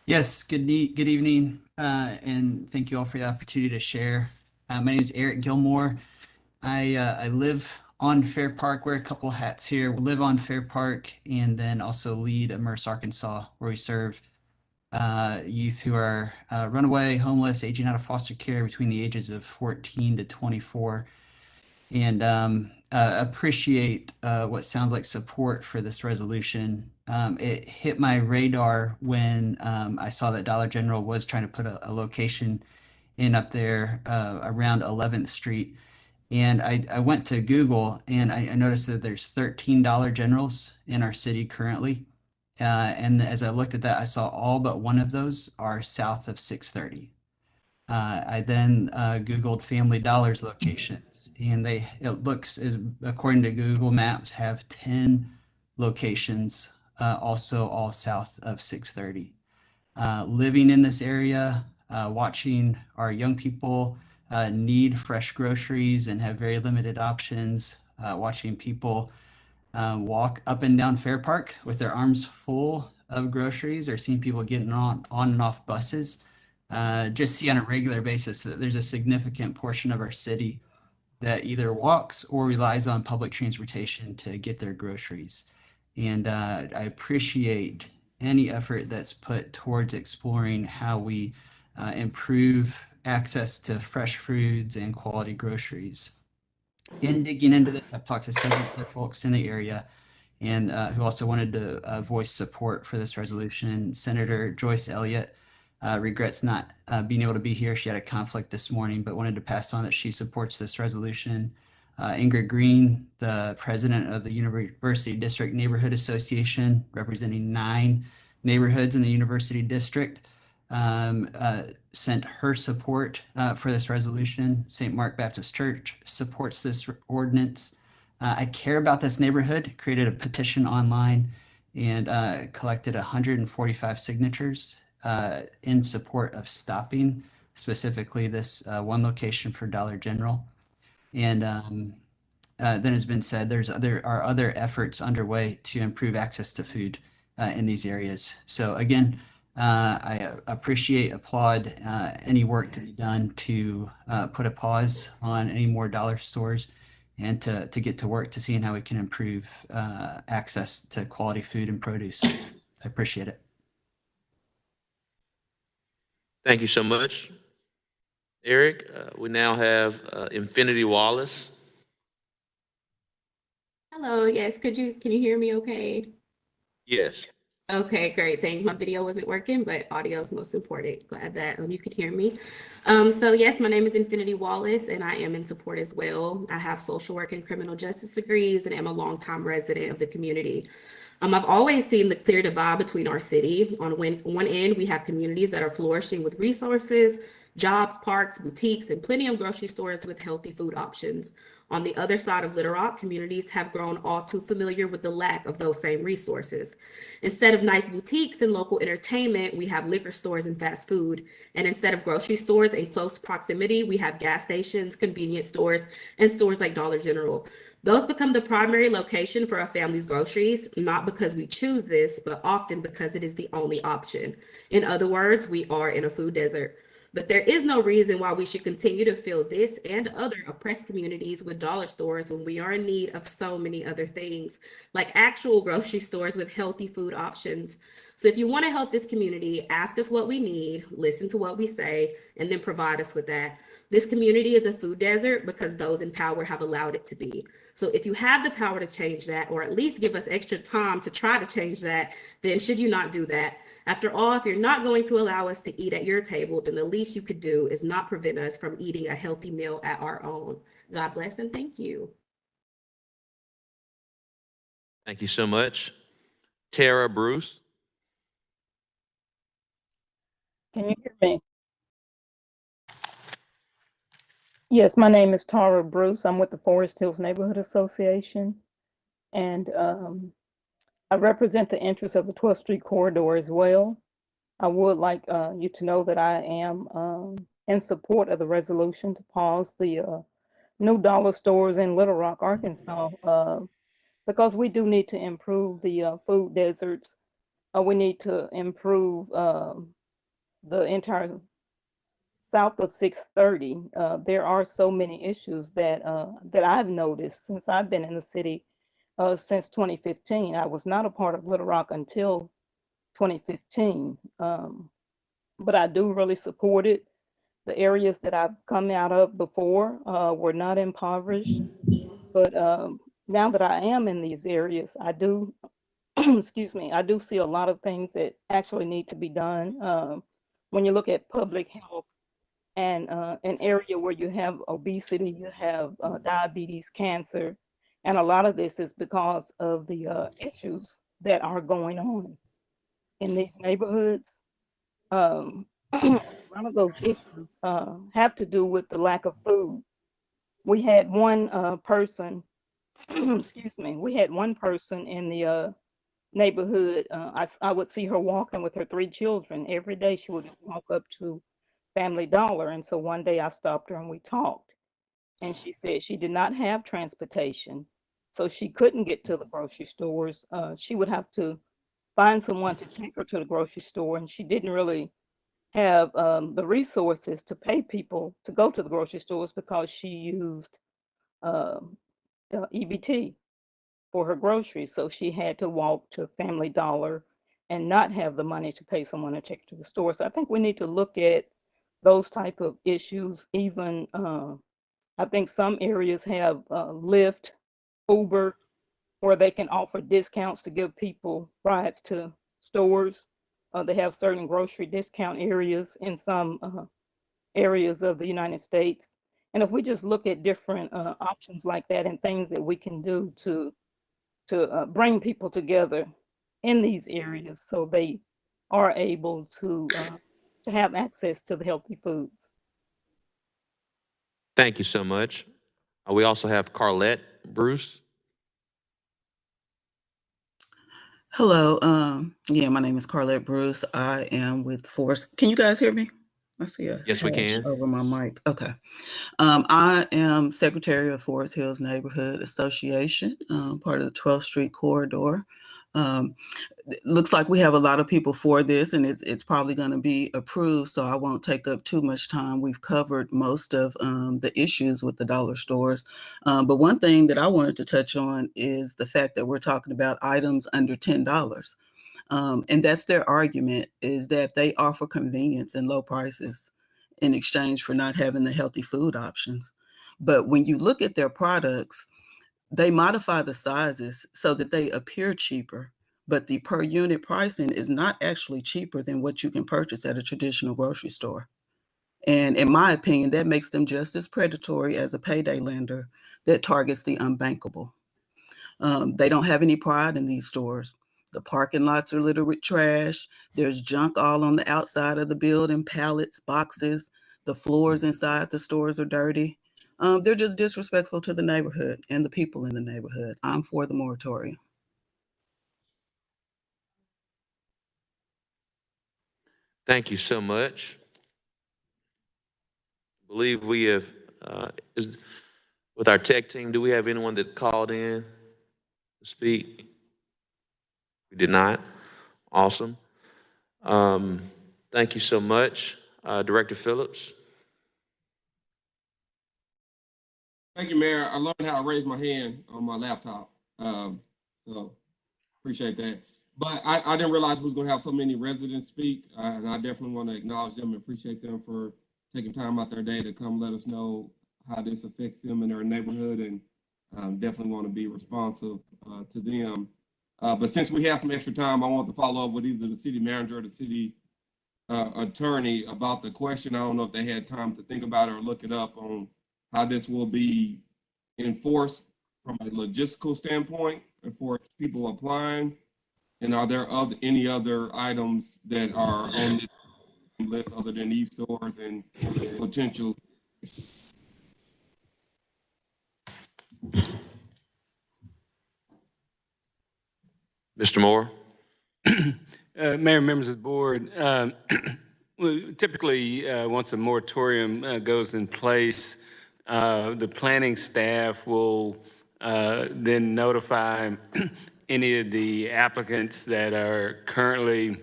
Yes, good evening, and thank you all for the opportunity to share. My name is Eric Gilmore. I live on Fair Park, wear a couple hats here. We live on Fair Park and then also lead Immerse Arkansas, where we serve youth who are runaway, homeless, aging out of foster care between the ages of 14 to 24. And appreciate what sounds like support for this resolution. It hit my radar when I saw that Dollar General was trying to put a location in up there around 11th Street. And I went to Google and I noticed that there's 13 Dollar Generals in our city currently. And as I looked at that, I saw all but one of those are south of 630. I then Googled Family Dollar's locations, and it looks as according to Google Maps have 10 locations, also all south of 630. Living in this area, watching our young people need fresh groceries and have very limited options, watching people walk up and down Fair Park with their arms full of groceries, or seeing people getting on and off buses. Just see on a regular basis that there's a significant portion of our city that either walks or relies on public transportation to get their groceries. And I appreciate any effort that's put towards exploring how we improve access to fresh foods and quality groceries. In digging into this, I've talked to several other folks in the area and who also wanted to voice support for this resolution. Senator Joyce Elliott regrets not being able to be here. She had a conflict this morning, but wanted to pass on that she supports this resolution. Ingrid Green, the president of the University District Neighborhood Association, representing 9 neighborhoods in the University District, sent her support for this resolution. St. Mark Baptist Church supports this ordinance. I care about this neighborhood, created a petition online and collected 145 signatures in support of stopping specifically this one location for Dollar General. And then has been said, there are other efforts underway to improve access to food in these areas. So again, I applaud any work to be done to put a pause on any more dollar stores and to get to work to seeing how we can improve access to quality food and produce. I appreciate it. Thank you so much, Eric. We now have Infinity Wallace. Hello, yes, can you hear me okay? Yes. Okay, great, thanks. My video wasn't working, but audio is most important. Glad that you could hear me. So yes, my name is Infinity Wallace, and I am in support as well. I have social work and criminal justice degrees and am a longtime resident of the community. I've always seen the clear divide between our city. On one end, we have communities that are flourishing with resources, jobs, parks, boutiques, and plenty of grocery stores with healthy food options. On the other side of Little Rock, communities have grown all too familiar with the lack of those same resources. Instead of nice boutiques and local entertainment, we have liquor stores and fast food. And instead of grocery stores in close proximity, we have gas stations, convenience stores, and stores like Dollar General. Those become the primary location for a family's groceries, not because we choose this, but often because it is the only option. In other words, we are in a food desert. But there is no reason why we should continue to fill this and other oppressed communities with dollar stores when we are in need of so many other things, like actual grocery stores with healthy food options. So if you want to help this community, ask us what we need, listen to what we say, and then provide us with that. This community is a food desert because those in power have allowed it to be. So if you have the power to change that, or at least give us extra time to try to change that, then should you not do that? After all, if you're not going to allow us to eat at your table, then the least you could do is not prevent us from eating a healthy meal at our own. God bless and thank you. Thank you so much. Tara Bruce. Can you hear me? Yes, my name is Tara Bruce. I'm with the Forest Hills Neighborhood Association, and I represent the interests of the 12th Street corridor as well. I would like you to know that I am in support of the resolution to pause the new dollar stores in Little Rock, Arkansas, because we do need to improve the food deserts. We need to improve the entire south of 630. There are so many issues that I've noticed since I've been in the city since 2015. I was not a part of Little Rock until 2015, but I do really support it. The areas that I've come out of before were not impoverished, but now that I am in these areas, I do, excuse me, I do see a lot of things that actually need to be done. When you look at public health, and an area where you have obesity, you have diabetes, cancer, and a lot of this is because of the issues that are going on in these neighborhoods. A lot of those issues have to do with the lack of food. We had one person, excuse me, we had one person in the neighborhood. I would see her walking with her 3 children every day. She would walk up to Family Dollar. And so one day I stopped her and we talked. And she said she did not have transportation. So she couldn't get to the grocery stores. She would have to find someone to take her to the grocery store. And she didn't really have the resources to pay people to go to the grocery stores because she used uh, EBT for her groceries. So she had to walk to Family Dollar and not have the money to pay someone to take her to the store. So I think we need to look at those type of issues. Even I think some areas have Lyft, Uber, where they can offer discounts to give people rides to stores. They have certain grocery discount areas in some areas of the United States. And if we just look at different options like that and things that we can do to bring people together in these areas so they are able to have access to the healthy foods. Thank you so much. We also have Carlette Bruce. Hello. Yeah, my name is Carlette Bruce. I am with Forest. Can you guys hear me? I see a Yes, we hash can. over my mic. Okay. I am Secretary of Forest Hills Neighborhood Association, part of the 12th Street corridor. It looks like we have a lot of people for this, and it's probably going to be approved, so I won't take up too much time. We've covered most of the issues with the dollar stores. But one thing that I wanted to touch on is the fact that we're talking about items under $10. And that's their argument, is that they offer convenience and low prices in exchange for not having the healthy food options. But when you look at their products, they modify the sizes so that they appear cheaper, but the per unit pricing is not actually cheaper than what you can purchase at a traditional grocery store. And in my opinion, that makes them just as predatory as a payday lender that targets the unbankable. They don't have any pride in these stores. The parking lots are littered with trash. There's junk all on the outside of the building, pallets, boxes. The floors inside the stores are dirty. They're just disrespectful to the neighborhood and the people in the neighborhood. I'm for the moratorium. Thank you so much. I believe we have, with our tech team, do we have anyone that called in to speak? We did not. Awesome. Thank you so much. Director Phillips. Thank you, Mayor. I learned how to raise my hand on my laptop. So appreciate that. But I didn't realize we was going to have so many residents speak. And I definitely want to acknowledge them and appreciate them for taking time out their day to come let us know how this affects them in their neighborhood, and definitely want to be responsive to them. But since we have some extra time, I want to follow up with either the city manager or the city attorney about the question. I don't know if they had time to think about it or look it up on how this will be enforced from a logistical standpoint for people applying. And are there any other items that are on the list other than these stores and potential? Mr. Moore. Mayor, members of the board, typically, once a moratorium goes in place, the planning staff will then notify any of the applicants that are currently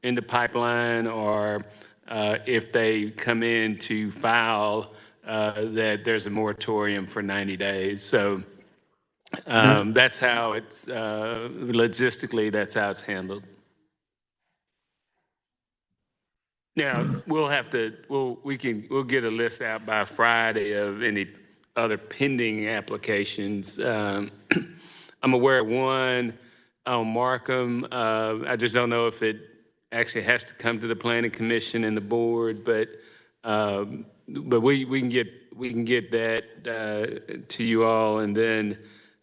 in the pipeline, or if they come in to file, that there's a moratorium for 90 days. So that's how it's, logistically, that's how it's handled. Now, we'll get a list out by Friday of any other pending applications. I'm aware of one on Markham. I just don't know if it actually has to come to the planning commission and the board, but we can get that to you all, and then,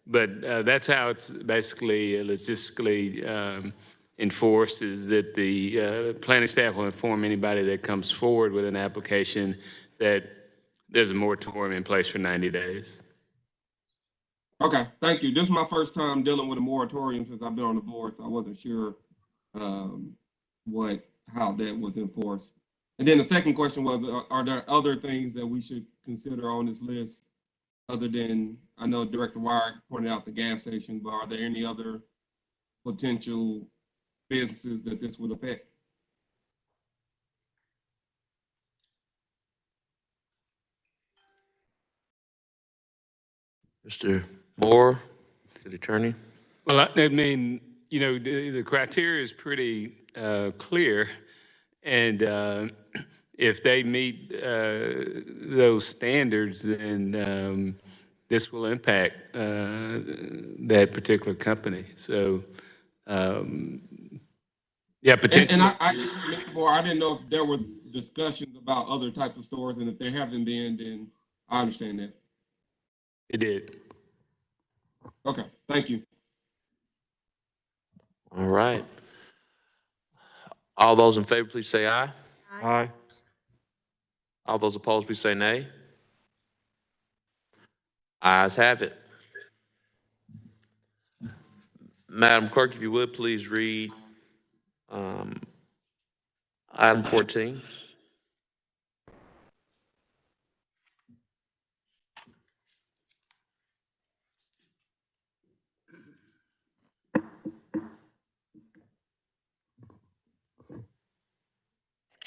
but that's how it's basically logistically enforced, is that the planning staff will inform anybody that comes forward with an application that there's a moratorium in place for 90 days. Okay, thank you. This is my first time dealing with a moratorium since I've been on the board, so I wasn't sure how that was enforced. And then the second question was, are there other things that we should consider on this list other than, I know Director Wire pointed out the gas station, but are there any other potential businesses that this would affect? Mr. Moore, city attorney. Well, I mean, you know, the criteria is pretty clear, and if they meet those standards, then this will impact that particular company. So, yeah, potentially. And Mr. Moore, I didn't know if there was discussions about other types of stores, and if there haven't been, then I understand that. It did. Okay, thank you. All right. All those in favor, please say aye. Aye. All those opposed, please say nay. Ayes have it. Madam Clerk, if you would, please read item 14.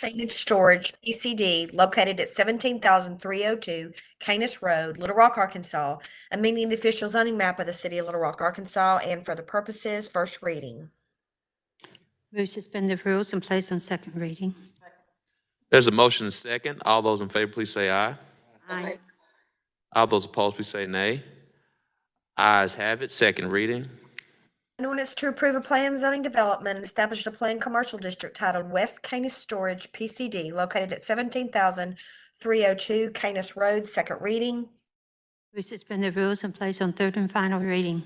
Canis Storage, PCD, located at 17,302 Canis Road, Little Rock, Arkansas, amending the official zoning map of the city of Little Rock, Arkansas, and for the purposes, first reading. Move to suspend the rules and place on second reading. There's a motion and second. All those in favor, please say aye. Aye. All those opposed, please say nay. Ayes have it. Second reading. An ordinance to approve a plan of zoning development and establish a planned commercial district titled West Canis Storage, PCD, located at 17,302 Canis Road, second reading. Move to suspend the rules and place on third and final reading.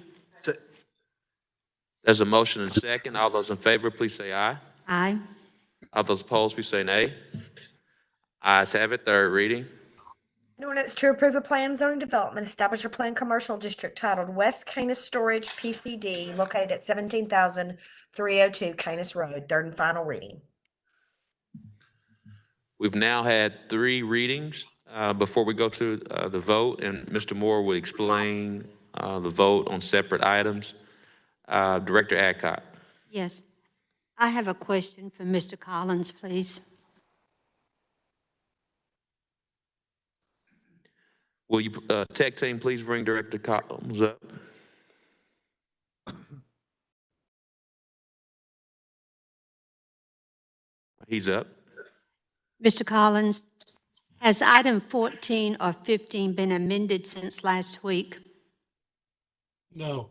There's a motion and a second. All those in favor, please say aye. Aye. All those opposed, please say nay. Ayes have it. Third reading. An ordinance to approve a plan zoning development, establish a planned commercial district titled West Canis Storage PCD located at 17,302 Canis Road, third and final reading. We've now had 3 readings. Before we go to the vote, and Mr. Moore would explain the vote on separate items. Director Adcock. Yes. I have a question for Mr. Collins, please. Will you, tech team, please bring Director Collins up? He's up. Mr. Collins, has item 14 or 15 been amended since last week? No.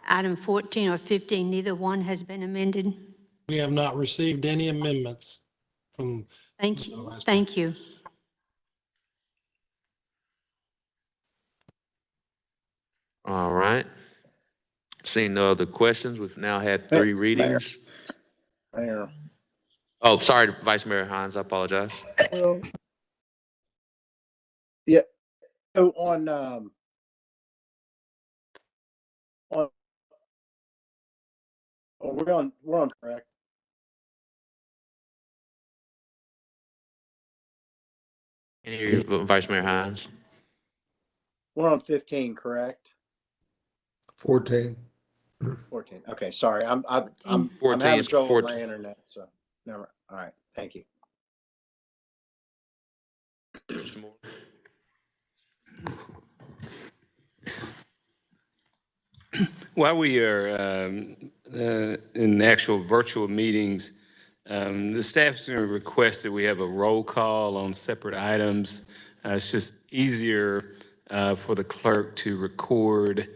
Item 14 or 15, neither one has been amended? We have not received any amendments from. Thank you. Thank you. All right. Seeing no other questions, we've now had 3 readings. Mayor. Oh, sorry, Vice Mayor Hines, I apologize. Yeah. So on oh, we're on correct. Can you hear you, Vice Mayor Hines? We're on 15, correct? 14. 14. Okay, sorry. I'm 14 having is trouble with 14. my internet, so never. All right. Thank you. Mr. Moore. While we are in actual virtual meetings, the staff's going to request that we have a roll call on separate items. It's just easier for the clerk to record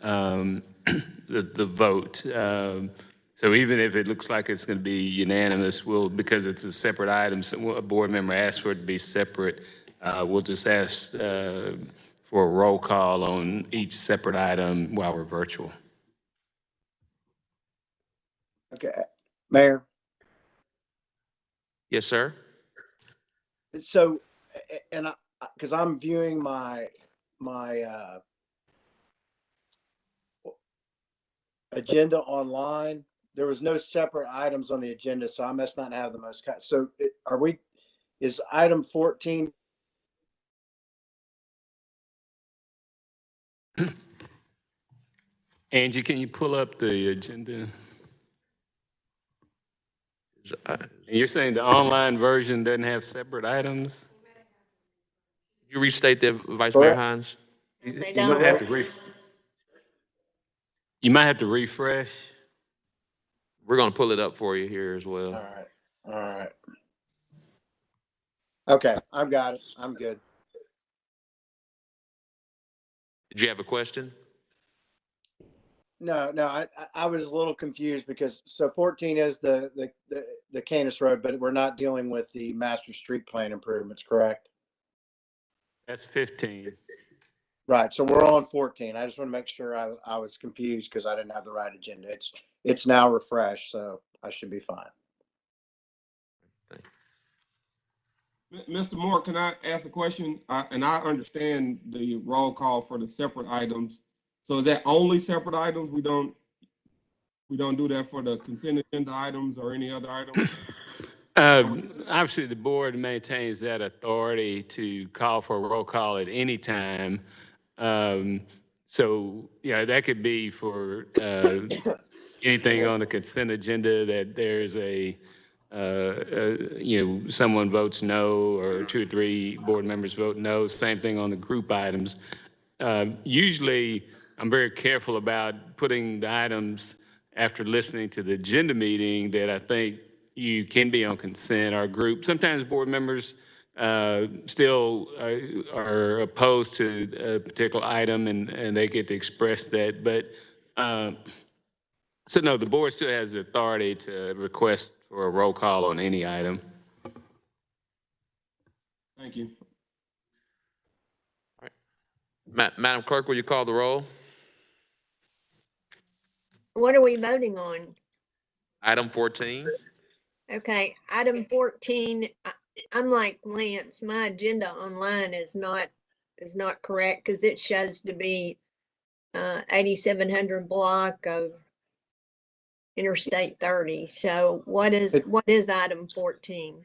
the vote. So even if it looks like it's going to be unanimous, because it's a separate item, so a board member asks for it to be separate, we'll just ask for a roll call on each separate item while we're virtual. Okay, Mayor. Yes, sir. So, and because I'm viewing my agenda online, there was no separate items on the agenda, so I must not have the most. So, is item 14? Angie, can you pull up the agenda? And you're saying the online version doesn't have separate items? Could you restate that, Vice Mayor Hines? They You might have to you might have to refresh. We're going to pull it up for you here as well. All right. All right. Okay, I've got it. I'm good. Did you have a question? No, I was a little confused because 14 is the Canis Road, but we're not dealing with the master street plan improvements, correct? That's 15. Right. So we're on 14. I just want to make sure I was confused because I didn't have the right agenda. It's now refreshed, so I should be fine. Mr. Moore, can I ask a question? And I understand the roll call for the separate items. So is that only separate items? We don't do that for the consent agenda items or any other items? Obviously, the board maintains that authority to call for a roll call at any time. So, yeah, that could be for anything on the consent agenda that there's someone votes no, or 2 or 3 board members vote no. Same thing on the group items. Usually, I'm very careful about putting the items after listening to the agenda meeting that I think you can be on consent or group. Sometimes board members still are opposed to a particular item and they get to express that. But so no, the board still has the authority to request for a roll call on any item. Thank you. Madam Clerk, will you call the roll? What are we voting on? Item 14. Okay, item 14, I'm like Lance, my agenda online is not correct because it shows to be 8700 block of Interstate 30. So what is item 14?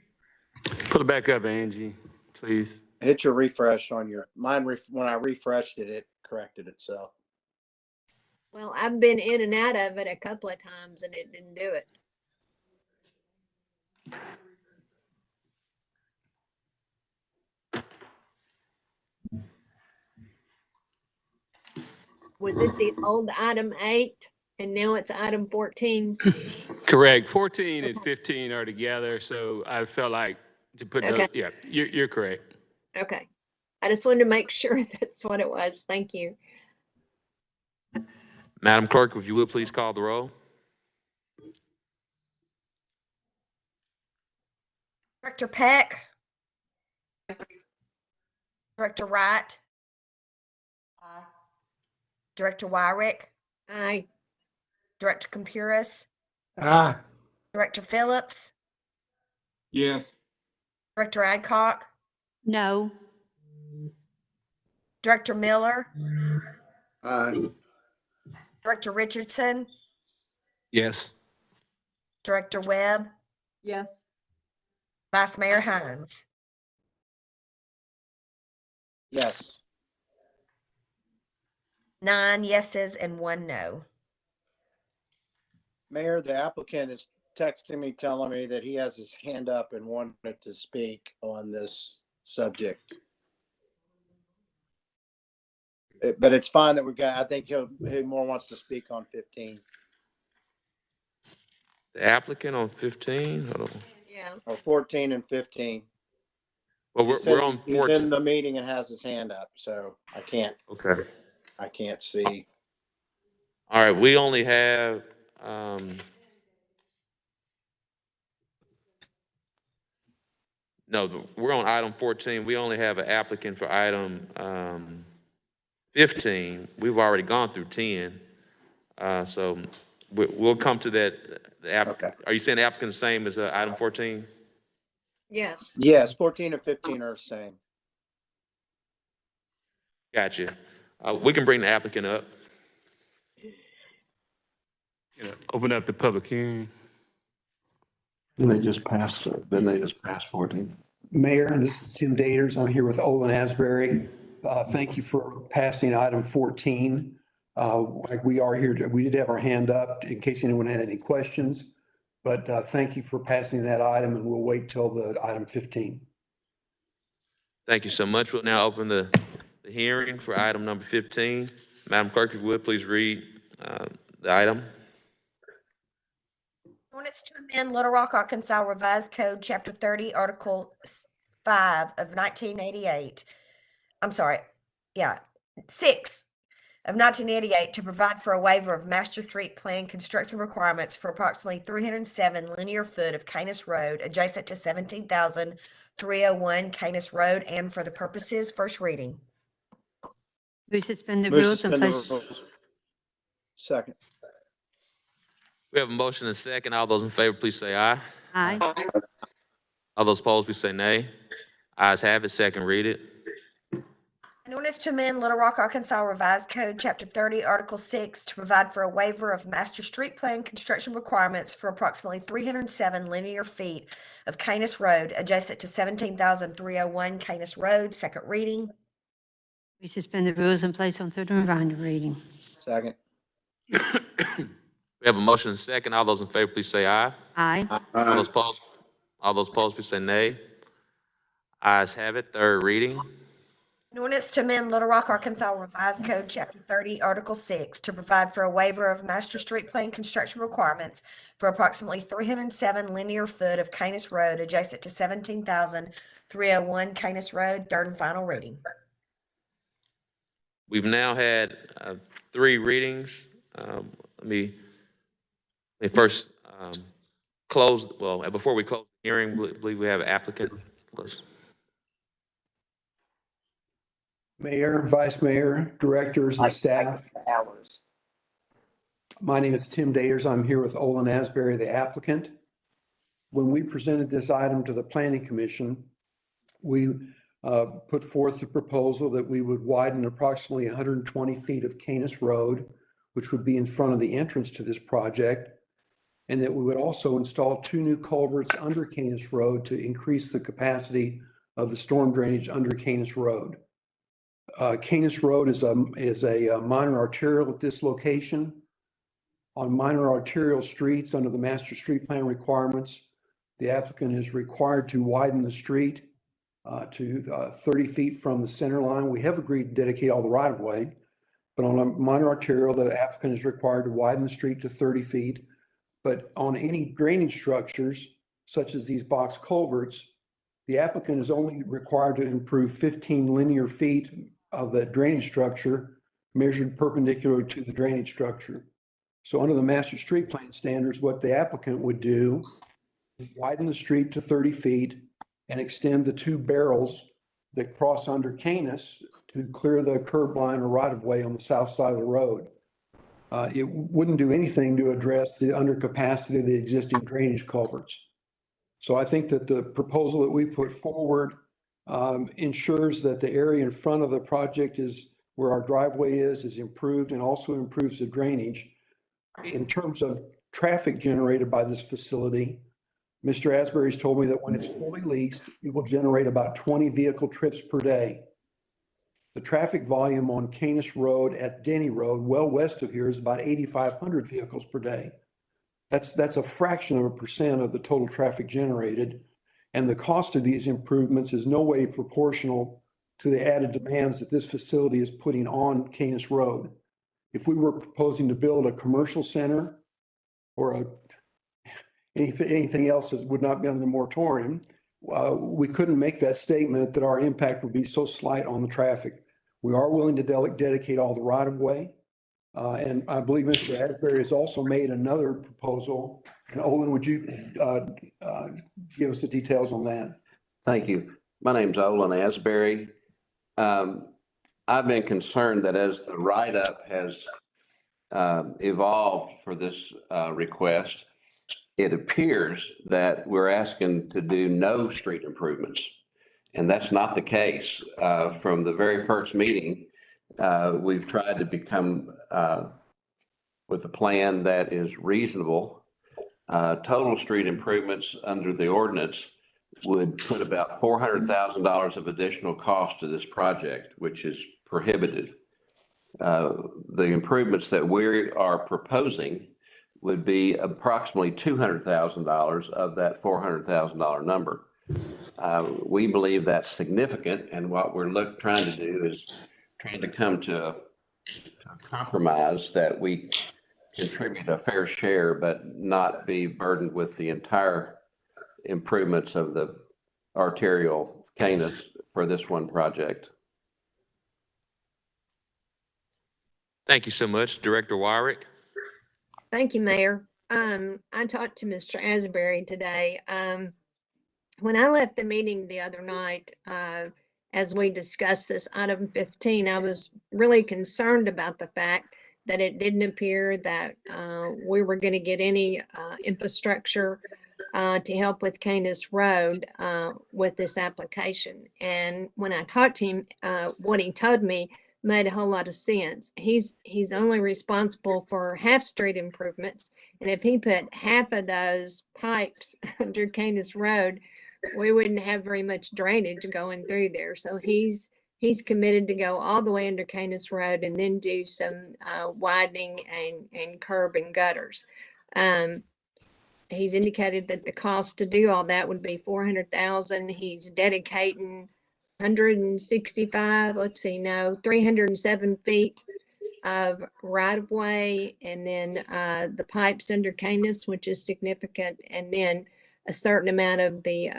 Pull it back up, Angie, please. Hit your refresh on your, when I refreshed it, it corrected itself. Well, I've been in and out of it a couple of times and it didn't do it. Was it the old item 8 and now it's item 14? Correct. 14 and 15 are together, so I felt like to put those, Okay. yeah, you're correct. Okay. I just wanted to make sure that's what it was. Thank you. Madam Clerk, if you would please call the roll. Director Peck. Director Wright. Aye. Director Wyrick. Aye. Director Compuris. Aye. Director Phillips. Yes. Director Adcock. No. Director Miller. Aye. Director Richardson. Yes. Director Webb. Yes. Vice Mayor Hines. Yes. 9 yeses and 1 no. Mayor, the applicant is texting me, telling me that he has his hand up and wanted to speak on this subject. But it's fine that I think he more wants to speak on 15. The applicant on 15, hold on. Yeah. Or 14 and 15. Well, we're on He's 14. in the meeting and has his hand up, so I can't see. All right, we only have, no, we're on item 14. We only have an applicant for item 15. We've already gone through 10. So we'll come to that. The applicant. Okay. Are you saying the applicant's the same as item 14? Yes. Yes, 14 and 15 are the same. Gotcha. We can bring the applicant up. Open up the public hearing. They just passed 14. Mayor, this is Tim Daters. I'm here with Olin Asbury. Thank you for passing item 14. Like we are here, we did have our hand up in case anyone had any questions, but thank you for passing that item and we'll wait till the item 15. Thank you so much. We'll now open the hearing for item number 15. Madam Clerk, if you would, please read the item. Ordinance to amend Little Rock, Arkansas Revised Code, Chapter 30, Article 5 of 1988. I'm sorry, 6 of 1988 to provide for a waiver of master street plan construction requirements for approximately 307 linear foot of Canis Road adjacent to 17,301 Canis Road and for the purposes first reading. We suspend the rules and place. Second. We have a motion and a second. All those in favor, please say aye. Aye. All those opposed, please say nay. Ayes have it. Second, read it. An ordinance to amend Little Rock, Arkansas Revised Code, Chapter 30, Article 6 to provide for a waiver of master street plan construction requirements for approximately 307 linear feet of Canis Road adjacent to 17,301 Canis Road. Second reading. We suspend the rules and place on third and final reading. Second. We have a motion and a second. All those in favor, please say aye. Aye. All those opposed, please say nay. Ayes have it. Third reading. An ordinance to amend Little Rock, Arkansas Revised Code, Chapter 30, Article 6 to provide for a waiver of master street plan construction requirements for approximately 307 linear foot of Canis Road adjacent to 17,301 Canis Road. Third and final reading. We've now had 3 readings. Let me first close, well, before we close the hearing, I believe we have an applicant. Mayor, Vice Mayor, directors, and staff. My name is Tim Daters. I'm here with Olin Asbury, the applicant. When we presented this item to the Planning Commission, we put forth the proposal that we would widen approximately 120 feet of Canis Road, which would be in front of the entrance to this project, and that we would also install 2 new culverts under Canis Road to increase the capacity of the storm drainage under Canis Road. Canis Road is a minor arterial at this location. On minor arterial streets under the master street plan requirements, the applicant is required to widen the street to 30 feet from the center line. We have agreed to dedicate all the right of way, but on a minor arterial, the applicant is required to widen the street to 30 feet. But on any drainage structures, such as these box culverts, the applicant is only required to improve 15 linear feet of the drainage structure measured perpendicular to the drainage structure. So under the master street plan standards, what the applicant would do is widen the street to 30 feet and extend the 2 barrels that cross under Canis to clear the curb line or right of way on the south side of the road. It wouldn't do anything to address the undercapacity of the existing drainage culverts. So I think that the proposal that we put forward ensures that the area in front of the project is where our driveway is improved and also improves the drainage. In terms of traffic generated by this facility, Mr. Asbury's told me that when it's fully leased, it will generate about 20 vehicle trips per day. The traffic volume on Canis Road at Denny Road, well west of here, is about 8,500 vehicles per day. That's a fraction of a percent of the total traffic generated. And the cost of these improvements is no way proportional to the added demands that this facility is putting on Canis Road. If we were proposing to build a commercial center or anything else that would not be under the moratorium, we couldn't make that statement that our impact would be so slight on the traffic. We are willing to dedicate all the right of way. And I believe Mr. Asbury has also made another proposal. And Olin, would you give us the details on that? Thank you. My name's Olin Asbury. I've been concerned that as the write-up has evolved for this request, it appears that we're asking to do no street improvements. And that's not the case. From the very first meeting, we've tried to become with a plan that is reasonable. Total street improvements under the ordinance would put about $400,000 of additional cost to this project, which is prohibitive. The improvements that we are proposing would be approximately $200,000 of that $400,000 number. We believe that's significant, and what we're trying to do is trying to come to a compromise that we contribute a fair share, but not be burdened with the entire improvements of the arterial Canis for this one project. Thank you so much, Director Wyrick. Thank you, Mayor. I talked to Mr. Asbury today. When I left the meeting the other night, as we discussed this item 15, I was really concerned about the fact that it didn't appear that we were going to get any infrastructure to help with Canis Road with this application. And when I talked to him, what he told me made a whole lot of sense. He's only responsible for half street improvements. And if he put half of those pipes under Canis Road, we wouldn't have very much drainage going through there. So he's committed to go all the way under Canis Road and then do some widening and curb and gutters. He's indicated that the cost to do all that would be $400,000. He's dedicating 307 feet of right of way, and then the pipes under Canis, which is significant, and then a certain amount of the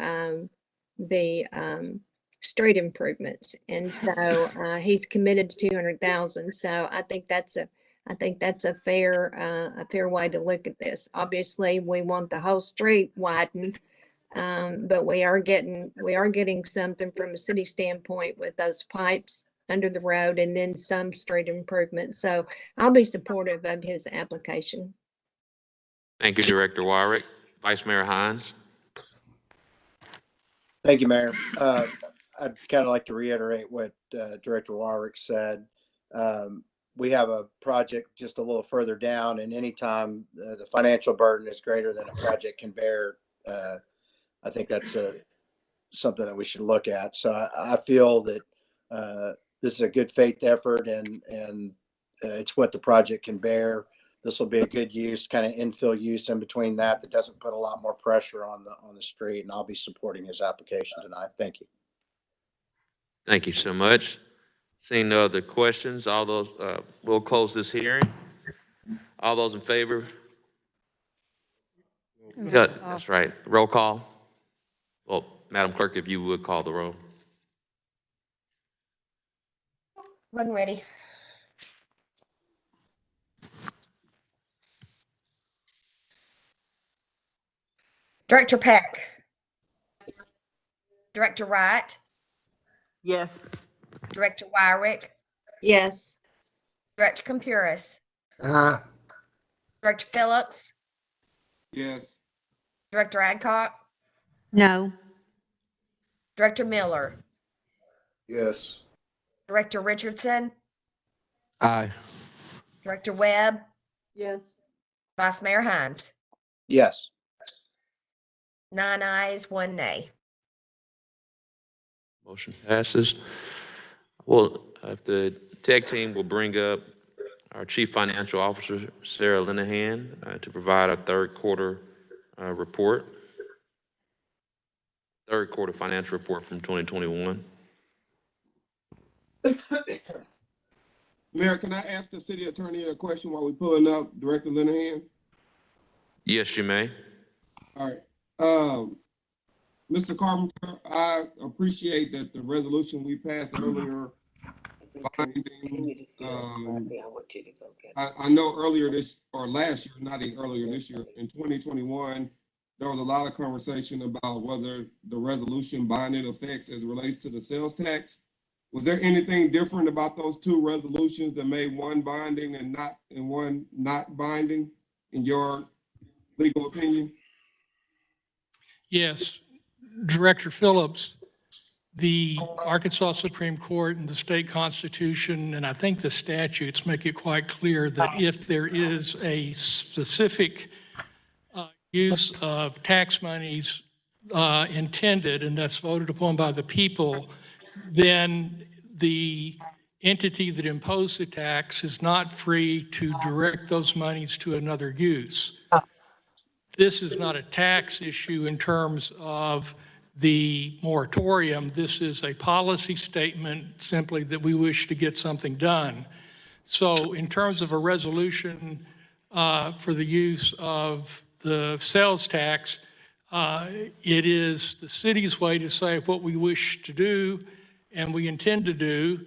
street improvements. And so he's committed to 200,000. So I think that's a fair way to look at this. Obviously, we want the whole street widened, but we are getting something from a city standpoint with those pipes under the road and then some street improvements. So I'll be supportive of his application. Thank you, Director Warwick. Vice Mayor Hines. Thank you, Mayor. I'd kind of like to reiterate what Director Warwick said. We have a project just a little further down, and anytime the financial burden is greater than a project can bear, I think that's something that we should look at. So I feel that this is a good faith effort, and it's what the project can bear. This will be a good use, kind of infill use in between that doesn't put a lot more pressure on the street, and I'll be supporting his application tonight. Thank you. Thank you so much. Seeing no other questions, all those, we'll close this hearing. All those in favor? Yeah, that's right. Roll call. Well, Madam Clerk, if you would call the roll. Run ready. Director Peck. Director Wright. Yes. Director Wyrick. Yes. Director Compuris. Uh-huh. Director Phillips. Yes. Director Adcock. No. Director Miller. Yes. Director Richardson. Aye. Director Webb. Yes. Vice Mayor Hines. Yes. 9 ayes, 1 nay. Motion passes. Well, the tech team will bring up our Chief Financial Officer, Sarah Linehan, to provide a third quarter report. Third quarter financial report from 2021. Mayor, can I ask the city attorney a question while we're pulling up Director Linehan? Yes, you may. All right. Mr. Carpenter, I appreciate that the resolution we passed earlier binding, I know earlier this, or last year, not even earlier this year, in 2021, there was a lot of conversation about whether the resolution binding effects as it relates to the sales tax. Was there anything different about those two resolutions that made one binding and one not binding, in your legal opinion? Yes, Director Phillips, the Arkansas Supreme Court and the state constitution, and I think the statutes make it quite clear that if there is a specific use of tax monies intended, and that's voted upon by the people, then the entity that imposed the tax is not free to direct those monies to another use. This is not a tax issue in terms of the moratorium. This is a policy statement simply that we wish to get something done. So in terms of a resolution for the use of the sales tax, it is the city's way to say what we wish to do and we intend to do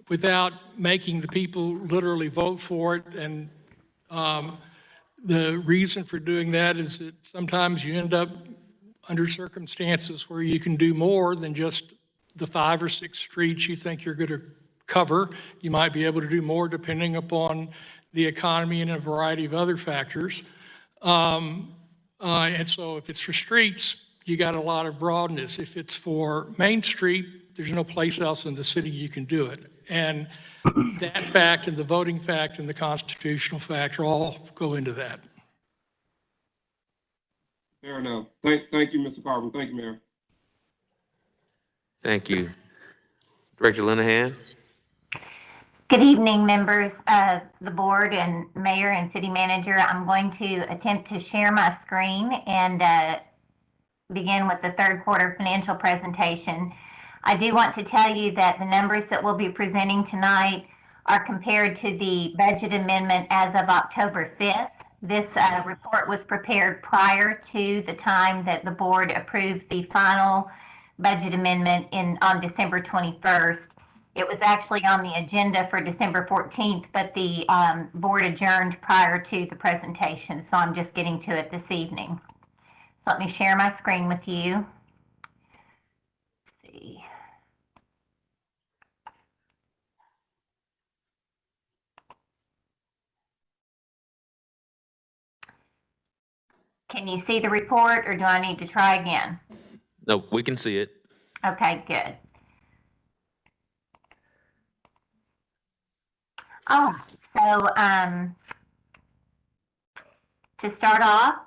without making the people literally vote for it. And the reason for doing that is that sometimes you end up under circumstances where you can do more than just the 5 or 6 streets you think you're going to cover. You might be able to do more depending upon the economy and a variety of other factors. And so if it's for streets, you got a lot of broadness. If it's for Main Street, there's no place else in the city you can do it. And that fact and the voting fact and the constitutional fact all go into that. Fair enough. Thank you, Mr. Carpenter. Thank you, Mayor. Thank you. Director Linehan. Good evening, members of the board and mayor and city manager. I'm going to attempt to share my screen and begin with the third quarter financial presentation. I do want to tell you that the numbers that we'll be presenting tonight are compared to the budget amendment as of October 5th. This report was prepared prior to the time that the board approved the final budget amendment on December 21st. It was actually on the agenda for December 14th, but the board adjourned prior to the presentation, so I'm just getting to it this evening. Let me share my screen with you. Let's see. Can you see the report, or do I need to try again? No, we can see it. Okay, good. Oh, so to start off,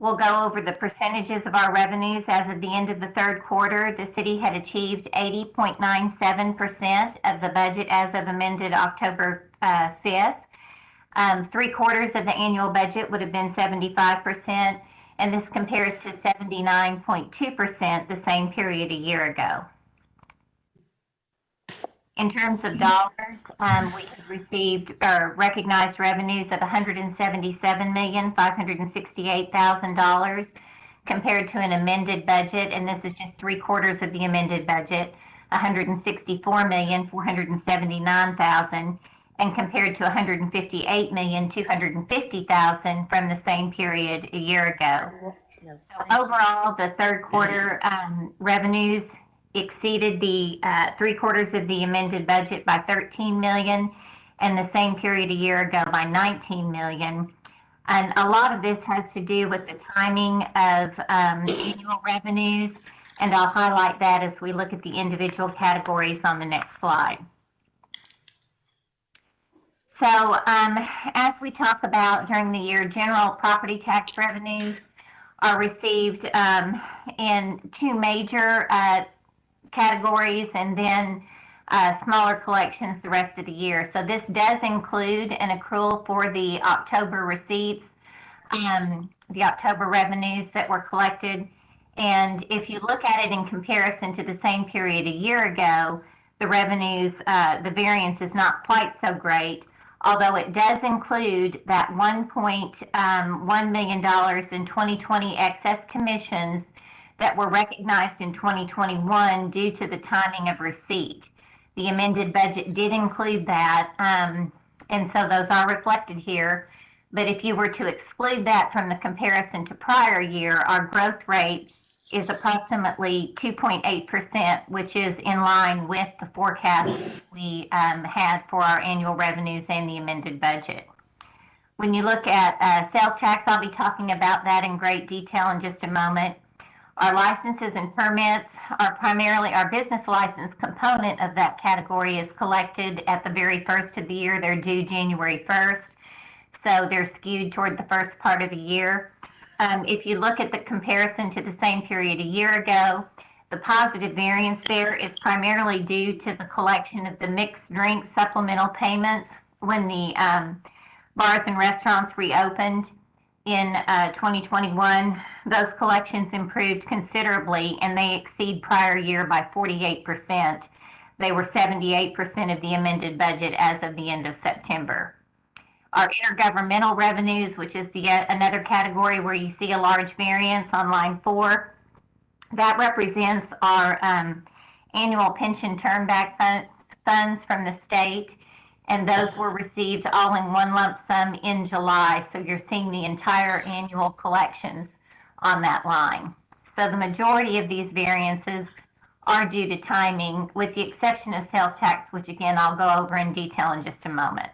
we'll go over the percentages of our revenues. As of the end of the third quarter, the city had achieved 80.97% of the budget as of amended October 5th. 3/4 of the annual budget would have been 75%, and this compares to 79.2% the same period a year ago. In terms of dollars, we have received or recognized revenues of $177,568,000 compared to an amended budget, and this is just 3/4 of the amended budget, $164,479,000, and compared to $158,250,000 from the same period a year ago. So overall, the third quarter revenues exceeded the 3/4 of the amended budget by $13 million, and the same period a year ago by $19 million. And a lot of this has to do with the timing of annual revenues, and I'll highlight that as we look at the individual categories on the next slide. So as we talk about during the year, general property tax revenues are received in two major categories, and then smaller collections the rest of the year. So this does include an accrual for the October receipts, the October revenues that were collected. And if you look at it in comparison to the same period a year ago, the revenues, the variance is not quite so great, although it does include that $1.1 million in 2020 excess commissions that were recognized in 2021 due to the timing of receipt. The amended budget did include that, and so those are reflected here. But if you were to exclude that from the comparison to prior year, our growth rate is approximately 2.8%, which is in line with the forecast we had for our annual revenues and the amended budget. When you look at sales tax, I'll be talking about that in great detail in just a moment. Our licenses and permits are primarily our business license component of that category is collected at the very first of the year. They're due January 1st, so they're skewed toward the first part of the year. If you look at the comparison to the same period a year ago, the positive variance there is primarily due to the collection of the mixed drink supplemental payments when the bars and restaurants reopened in 2021. Those collections improved considerably, and they exceed prior year by 48%. They were 78% of the amended budget as of the end of September. Our intergovernmental revenues, which is another category where you see a large variance on line 4, that represents our annual pension turnback funds from the state, and those were received all in one lump sum in July. So you're seeing the entire annual collections on that line. So the majority of these variances are due to timing, with the exception of sales tax, which again I'll go over in detail in just a moment.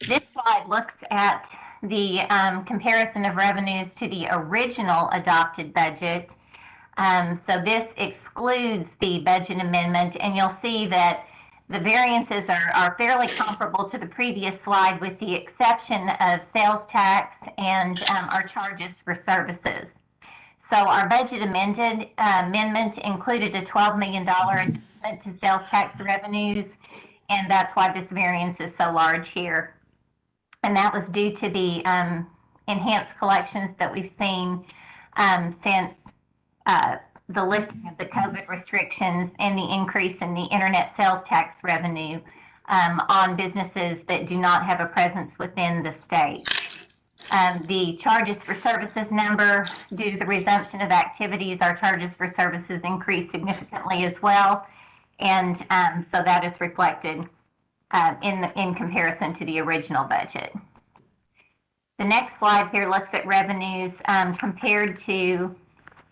This slide looks at the comparison of revenues to the original adopted budget. So this excludes the budget amendment, and you'll see that the variances are fairly comparable to the previous slide, with the exception of sales tax and our charges for services. So our budget amendment included a $12 million adjustment to sales tax revenues, and that's why this variance is so large here. And that was due to the enhanced collections that we've seen since the lifting of the COVID restrictions and the increase in the internet sales tax revenue on businesses that do not have a presence within the state. The charges for services number, due to the resumption of activities, our charges for services increased significantly as well, and so that is reflected in comparison to the original budget. The next slide here looks at revenues compared to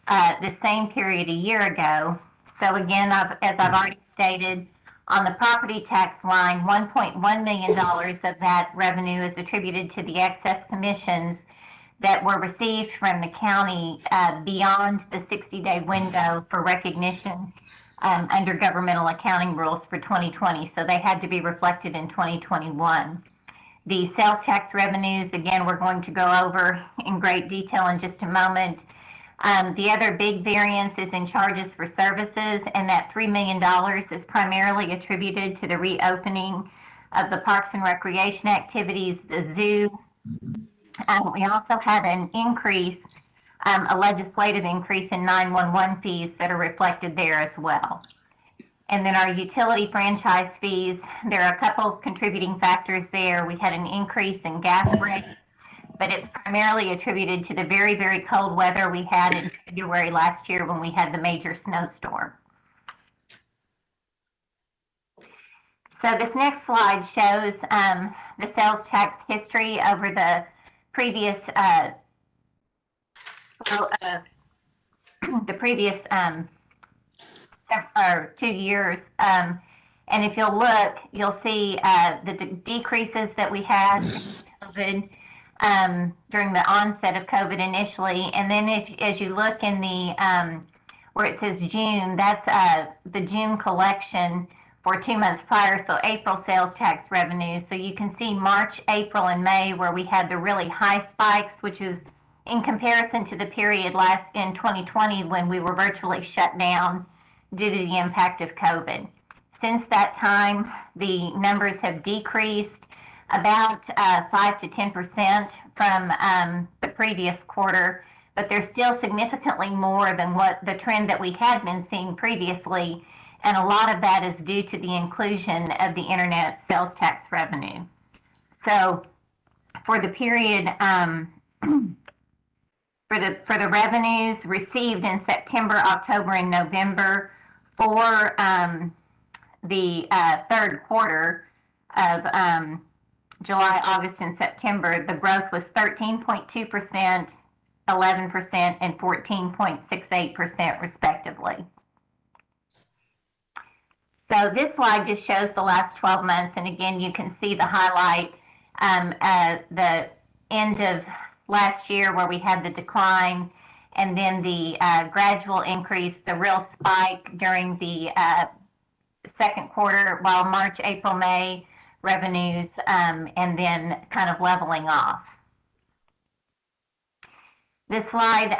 the same period a year ago. So again, as I've already stated, on the property tax line, $1.1 million of that revenue is attributed to the excess commissions that were received from the county beyond the 60-day window for recognition under governmental accounting rules for 2020. So they had to be reflected in 2021. The sales tax revenues, again, we're going to go over in great detail in just a moment. The other big variance is in charges for services, and that $3 million is primarily attributed to the reopening of the parks and recreation activities, the zoo. We also had an increase, a legislative increase in 911 fees that are reflected there as well. And then our utility franchise fees, there are a couple of contributing factors there. We had an increase in gas rates, but it's primarily attributed to the very, very cold weather we had in February last year when we had the major snowstorm. So this next slide shows the sales tax history over the previous or 2 years. And if you'll look, you'll see the decreases that we had COVID, during the onset of COVID initially. And then as you look in the, where it says June, that's the June collection for 2 months prior, so April sales tax revenue. So you can see March, April, and May where we had the really high spikes, which is in comparison to the period last in 2020 when we were virtually shut down due to the impact of COVID. Since that time, the numbers have decreased about 5 to 10% from the previous quarter, but they're still significantly more than what the trend that we had been seeing previously, and a lot of that is due to the inclusion of the internet sales tax revenue. So for the period, for the revenues received in September, October, and November for the third quarter of July, August, and September, the growth was 13.2%, 11%, and 14.68% respectively. So this slide just shows the last 12 months, and again, you can see the highlight at the end of last year where we had the decline, and then the gradual increase, the real spike during the second quarter, while March, April, May revenues, and then kind of leveling off. This slide,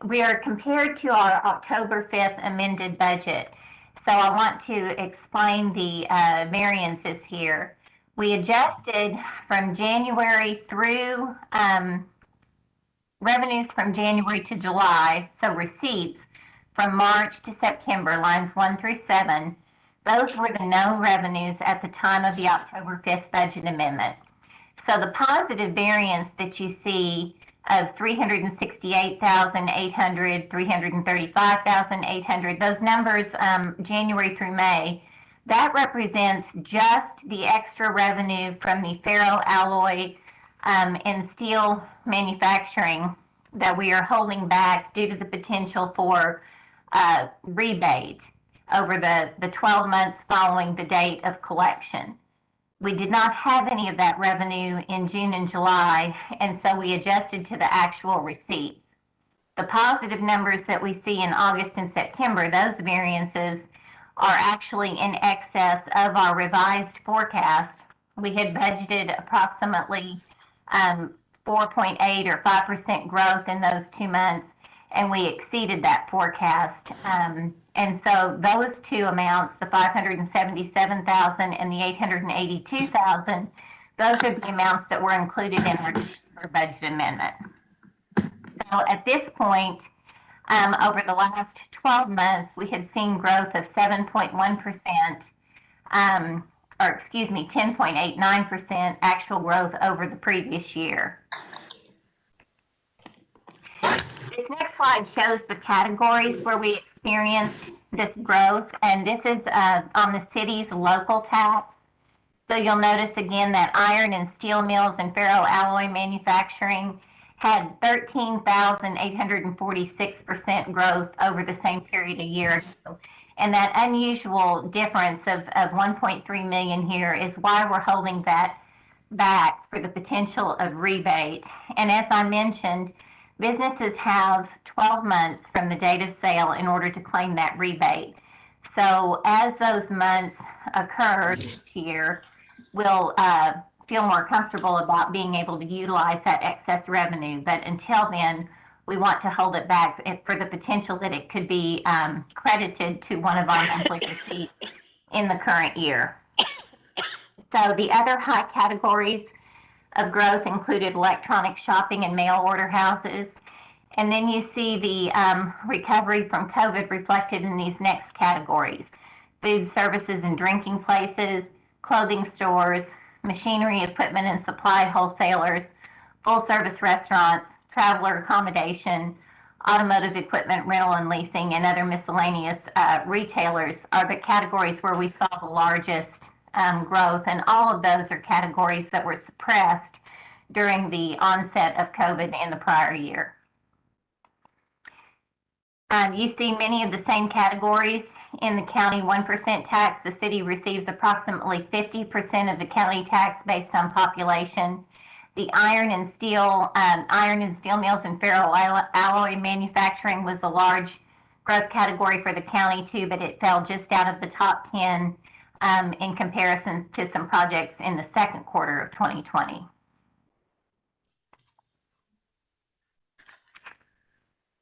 we are compared to our October 5th amended budget. So I want to explain the variances here. We adjusted from January through revenues from January to July, so receipts from March to September, lines 1 through 7. Those were the known revenues at the time of the October 5th budget amendment. So the positive variance that you see of 368,800, 335,800, those numbers, January through May, that represents just the extra revenue from the ferroalloy and steel manufacturing that we are holding back due to the potential for rebate over the 12 months following the date of collection. We did not have any of that revenue in June and July, and so we adjusted to the actual receipts. The positive numbers that we see in August and September, those variances are actually in excess of our revised forecast. We had budgeted approximately 4.8 or 5% growth in those 2 months, and we exceeded that forecast. And so those two amounts, the 577,000 and the 882,000, those are the amounts that were included in our budget amendment. So at this point, over the last 12 months, we had seen growth of 7.1%, or excuse me, 10.89% actual growth over the previous year. This next slide shows the categories where we experienced this growth, and this is on the city's local tax. So you'll notice again that iron and steel mills and ferroalloy manufacturing had 13,846% growth over the same period a year ago. And that unusual difference of 1.3 million here is why we're holding that back for the potential of rebate. And as I mentioned, businesses have 12 months from the date of sale in order to claim that rebate. So as those months occur this year, we'll feel more comfortable about being able to utilize that excess revenue. But until then, we want to hold it back for the potential that it could be credited to one of our monthly receipts in the current year. So the other high categories of growth included electronic shopping and mail order houses. And then you see the recovery from COVID reflected in these next categories: food services and drinking places, clothing stores, machinery, equipment, and supply wholesalers, full-service restaurants, traveler accommodation, automotive equipment rental and leasing, and other miscellaneous retailers are the categories where we saw the largest growth, and all of those are categories that were suppressed during the onset of COVID in the prior year. You see many of the same categories in the county 1% tax. The city receives approximately 50% of the county tax based on population. The iron and steel mills and ferroalloy manufacturing was a large growth category for the county too, but it fell just out of the top 10 in comparison to some projects in the second quarter of 2020.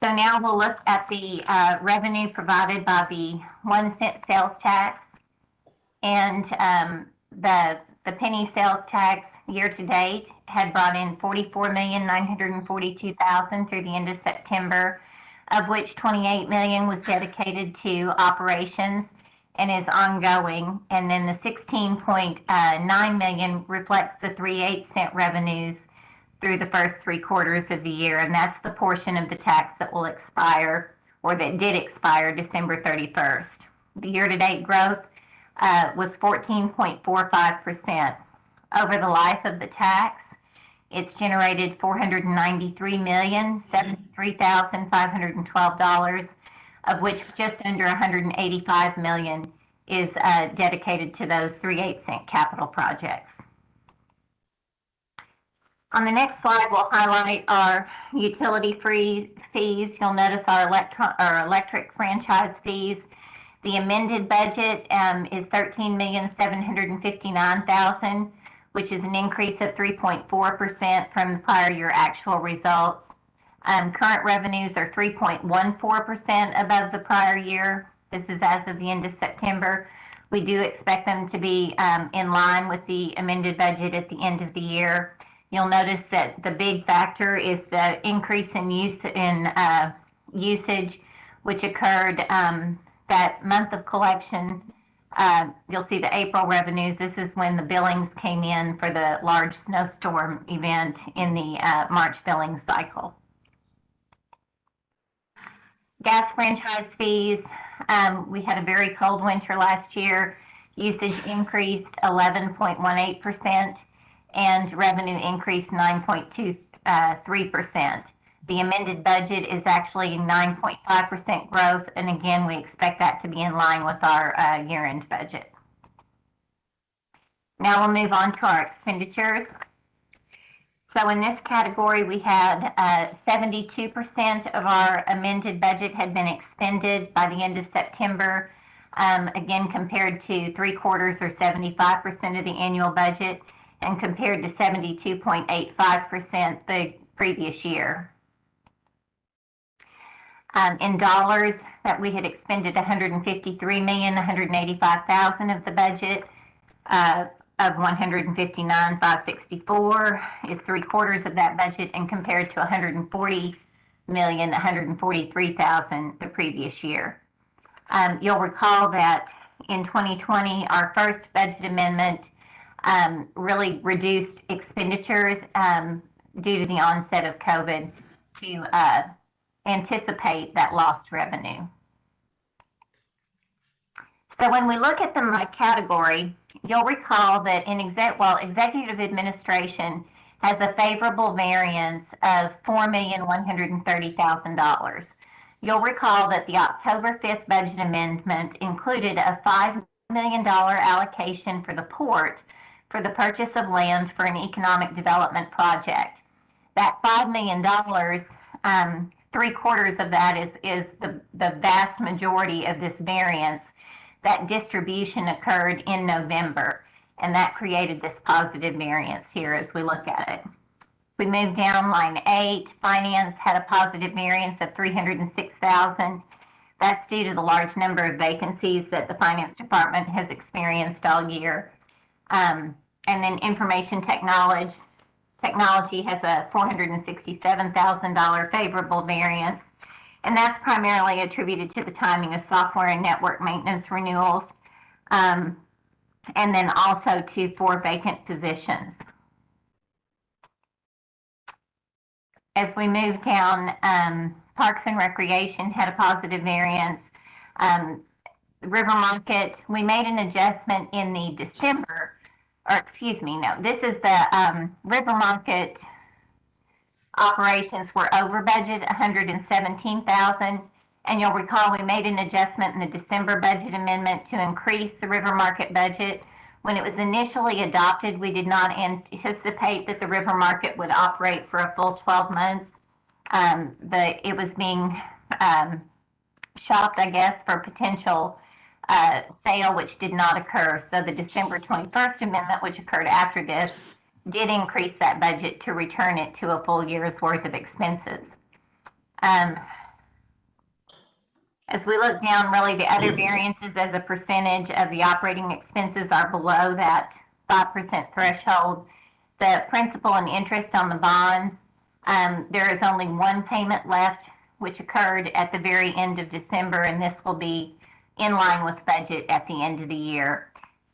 So now we'll look at the revenue provided by the 1 cent sales tax, and the penny sales tax year to date had brought in $44,942,000 through the end of September, of which $28 million was dedicated to operations and is ongoing, and then the $16.9 million reflects the 3/8 cent revenues through the first 3 quarters of the year, and that's the portion of the tax that will expire, or that did expire, December 31st. The year-to-date growth was 14.45%. Over the life of the tax, it's generated $493,073,512, of which just under $185 million is dedicated to those 3/8 cent capital projects. On the next slide, we'll highlight our utility fees. You'll notice our electric franchise fees. The amended budget is $13,759,000, which is an increase of 3.4% from the prior year actual results. Current revenues are 3.14% above the prior year. This is as of the end of September. We do expect them to be in line with the amended budget at the end of the year. You'll notice that the big factor is the increase in usage, which occurred that month of collection. You'll see the April revenues. This is when the billings came in for the large snowstorm event in the March billing cycle. Gas franchise fees. We had a very cold winter last year. Usage increased 11.18%. And revenue increased 9.23%. The amended budget is actually 9.5% growth, and again, we expect that to be in line with our year-end budget. Now we'll move on to our expenditures. So in this category, we had 72% of our amended budget had been expended by the end of September, again compared to 3/4 or 75% of the annual budget, and compared to 72.85% the previous year. In dollars, that we had expended $153,185,000 of the budget, of $159,564 is 3/4 of that budget, and compared to $140,143,000 the previous year. You'll recall that in 2020, our first budget amendment really reduced expenditures due to the onset of COVID to anticipate that lost revenue. So when we look at them by category, you'll recall that executive administration has a favorable variance of $4,130,000. You'll recall that the October 5th budget amendment included a $5 million allocation for the port for the purchase of land for an economic development project. That $5 million, 3/4 of that is the vast majority of this variance. That distribution occurred in November, and that created this positive variance here as we look at it. We moved down line 8, finance had a positive variance of $306,000. That's due to the large number of vacancies that the finance department has experienced all year. And then information technology has a $467,000 favorable variance, and that's primarily attributed to the timing of software and network maintenance renewals, and then also to 4 vacant positions. As we move down, Parks and Recreation had a positive variance. River Market, we made an adjustment in the December, or excuse me, no, this is the River Market operations were over budget, $117,000. And you'll recall we made an adjustment in the December budget amendment to increase the River Market budget. When it was initially adopted, we did not anticipate that the River Market would operate for a full 12 months. But it was being shopped, I guess, for potential sale, which did not occur. So the December 21st amendment, which occurred after this, did increase that budget to return it to a full year's worth of expenses. As we look down, really the other variances as a percentage of the operating expenses are below that 5% threshold. The principal and interest on the bonds, there is only one payment left, which occurred at the very end of December, and this will be in line with budget at the end of the year.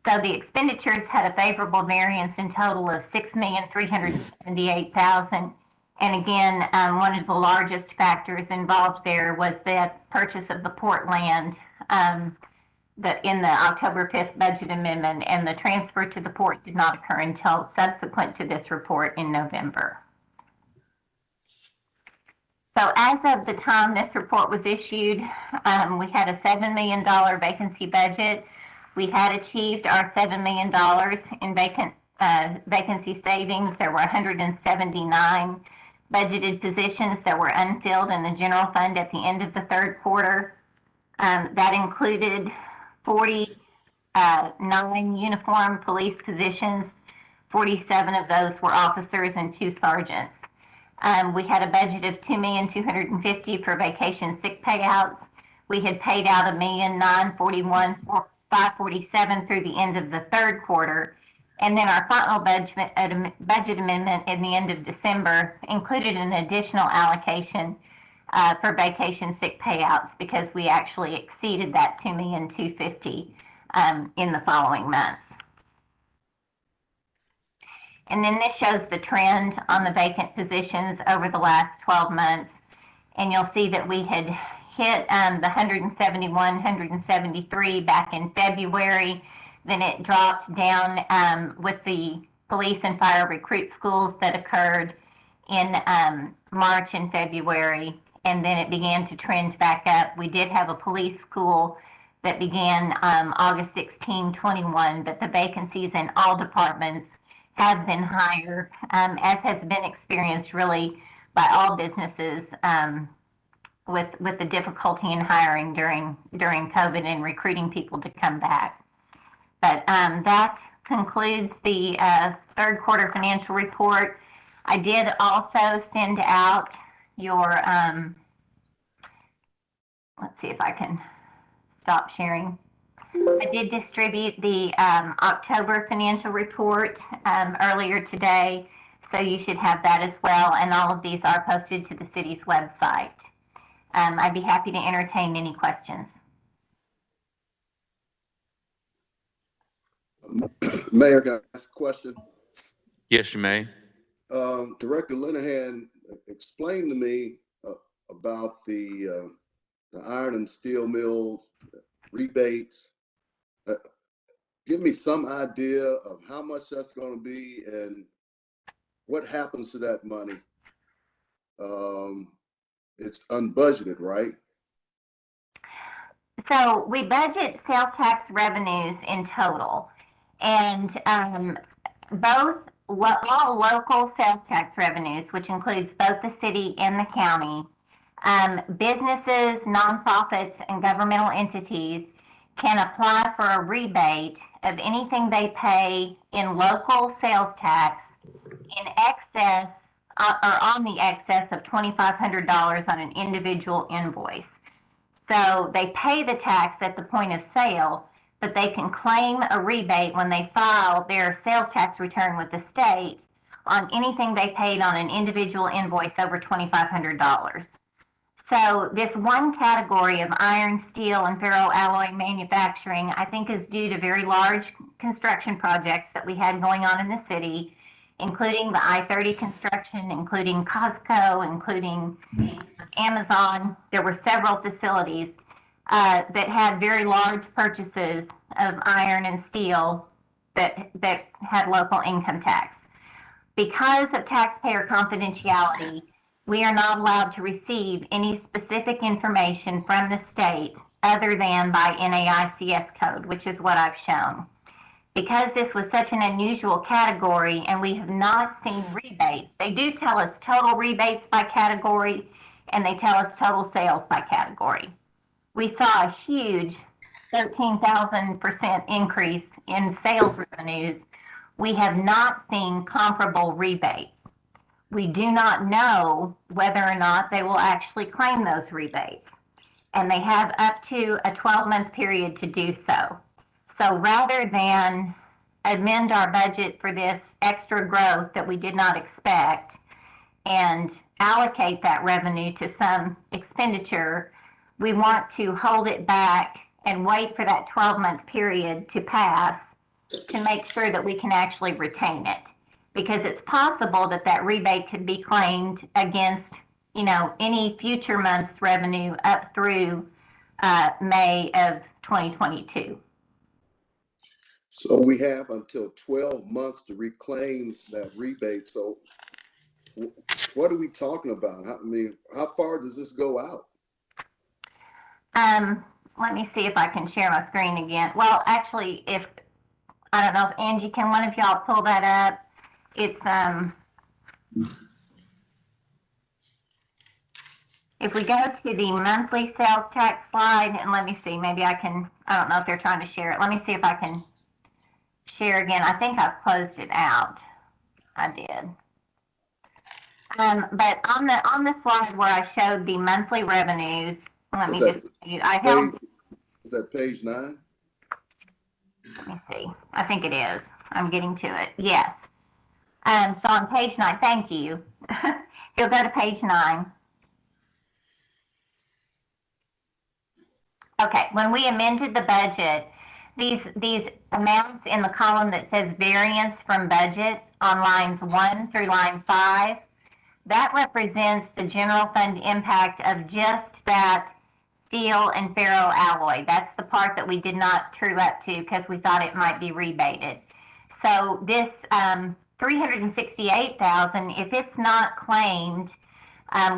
So the expenditures had a favorable variance in total of $6,378,000. And again, one of the largest factors involved there was the purchase of the port land in the October 5th budget amendment, and the transfer to the port did not occur until subsequent to this report in November. So as of the time this report was issued, we had a $7 million vacancy budget. We had achieved our $7 million in vacancy savings. There were 179 budgeted positions that were unfilled in the general fund at the end of the third quarter. That included 49 uniformed police positions. 47 of those were officers and 2 sergeants. We had a budget of $2,250,000 for vacation sick payouts. We had paid out $1,941,547 through the end of the third quarter. And then our final budget amendment in the end of December included an additional allocation for vacation sick payouts because we actually exceeded that $2,250,000 in the following months. And then this shows the trend on the vacant positions over the last 12 months. And you'll see that we had hit the 171, 173 back in February. Then it dropped down with the police and fire recruit schools that occurred in March and February. And then it began to trend back up. We did have a police school that began August 16, 21, but the vacancies in all departments have been higher, as has been experienced really by all businesses with the difficulty in hiring during COVID and recruiting people to come back. But that concludes the third quarter financial report. I did also send out your, let's see if I can stop sharing. I did distribute the October financial report earlier today, so you should have that as well, and all of these are posted to the city's website. I'd be happy to entertain any questions. Mayor, can I ask a question? Yes, you may. Director Linehan, explain to me about the iron and steel mills, rebates. Give me some idea of how much that's going to be and what happens to that money. It's unbudgeted, right? So we budget sales tax revenues in total. And all local sales tax revenues, which includes both the city and the county, businesses, nonprofits, and governmental entities can apply for a rebate of anything they pay in local sales tax in excess or on the excess of $2,500 on an individual invoice. So they pay the tax at the point of sale, but they can claim a rebate when they file their sales tax return with the state on anything they paid on an individual invoice over $2,500. So this one category of iron, steel, and ferroalloy manufacturing, I think, is due to very large construction projects that we had going on in the city, including the I-30 construction, including Costco, including Amazon. There were several facilities that had very large purchases of iron and steel that had local income tax. Because of taxpayer confidentiality, we are not allowed to receive any specific information from the state other than by NAICS code, which is what I've shown. Because this was such an unusual category and we have not seen rebates, they do tell us total rebates by category and they tell us total sales by category. We saw a huge 13,000% increase in sales revenues. We have not seen comparable rebates. We do not know whether or not they will actually claim those rebates, and they have up to a 12-month period to do so. So rather than amend our budget for this extra growth that we did not expect and allocate that revenue to some expenditure, we want to hold it back and wait for that 12-month period to pass to make sure that we can actually retain it. Because it's possible that that rebate could be claimed against, any future month's revenue up through May of 2022. So we have until 12 months to reclaim that rebate. So what are we talking about? How far does this go out? Let me see if I can share my screen again. Well, actually, I don't know if Angie, can one of y'all pull that up? It's, if we go to the monthly sales tax slide, and let me see, maybe I don't know if they're trying to share it. Let me see if I can share again. I think I've closed it out. I did. But on the slide where I showed the monthly revenues, let me just, I held. Is that page 9? Let me see. I think it is. I'm getting to it. Yes. So on page 9, thank you. You'll go to page 9. Okay, when we amended the budget, these amounts in the column that says variance from budget on lines 1 through line 5, that represents the general fund impact of just that steel and ferroalloy. That's the part that we did not true up to because we thought it might be rebated. So this $368,000, if it's not claimed,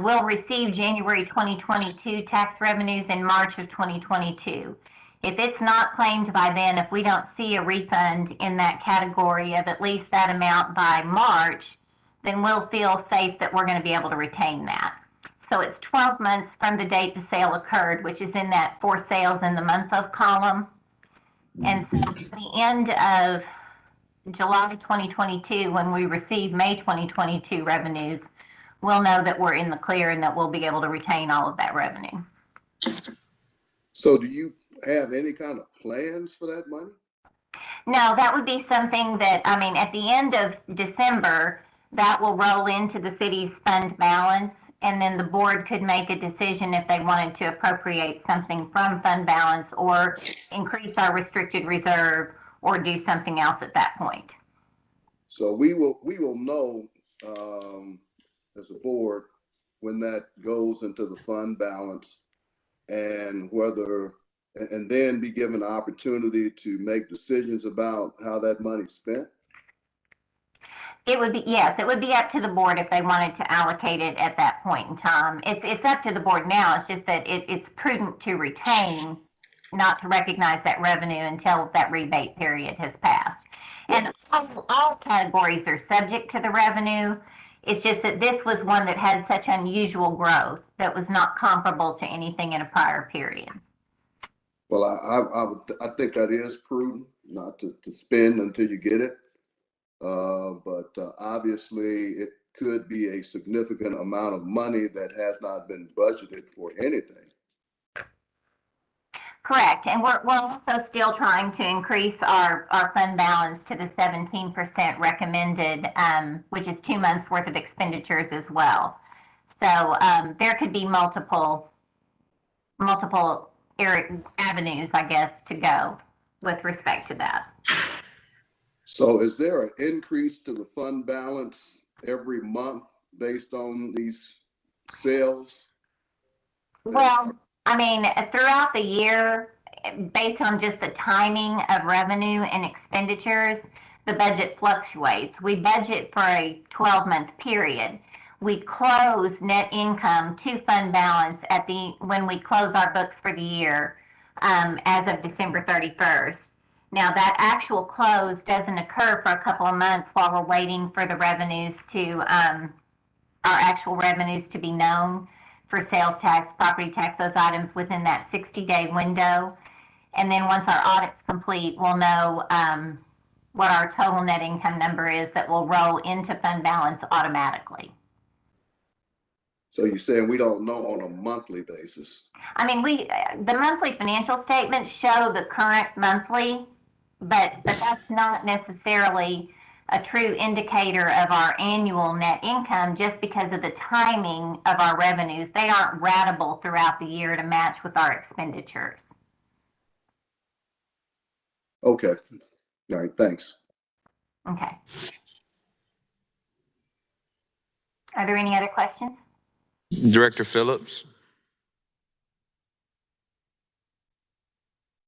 we'll receive January 2022 tax revenues in March of 2022. If it's not claimed by then, if we don't see a refund in that category of at least that amount by March, then we'll feel safe that we're going to be able to retain that. So it's 12 months from the date the sale occurred, which is in that for sales in the month of column. And so at the end of July 2022, when we receive May 2022 revenues, we'll know that we're in the clear and that we'll be able to retain all of that revenue. So do you have any kind of plans for that money? No, that would be something that, at the end of December, that will roll into the city's fund balance, and then the board could make a decision if they wanted to appropriate something from fund balance or increase our restricted reserve or do something else at that point. So we will know as a board when that goes into the fund balance and then be given the opportunity to make decisions about how that money's spent. It would be, yes, it would be up to the board if they wanted to allocate it at that point in time. It's up to the board now. It's just that it's prudent to retain, not to recognize that revenue until that rebate period has passed. And All categories are subject to the revenue. It's just that this was one that had such unusual growth that was not comparable to anything in a prior period. Well, I think that is prudent, not to spend until you get it. But obviously it could be a significant amount of money that has not been budgeted for anything. Correct, and we're also still trying to increase our fund balance to the 17% recommended, which is 2 months worth of expenditures as well. So there could be multiple avenues, I guess, to go with respect to that. So is there an increase to the fund balance every month based on these sales? Well, I mean, throughout the year, based on just the timing of revenue and expenditures, the budget fluctuates. We budget for a 12-month period. We close net income to fund balance when we close our books for the year as of December 31st. Now, that actual close doesn't occur for a couple of months while we're waiting for the revenues to, our actual revenues to be known for sales tax, property tax, those items within that 60-day window. And then once our audit's complete, we'll know what our total net income number is that will roll into fund balance automatically. So you're saying we don't know on a monthly basis? I mean, the monthly financial statements show the current monthly, but that's not necessarily a true indicator of our annual net income just because of the timing of our revenues. They aren't ratable throughout the year to match with our expenditures. Okay. All right, thanks. Okay. Are there any other questions? Director Phillips.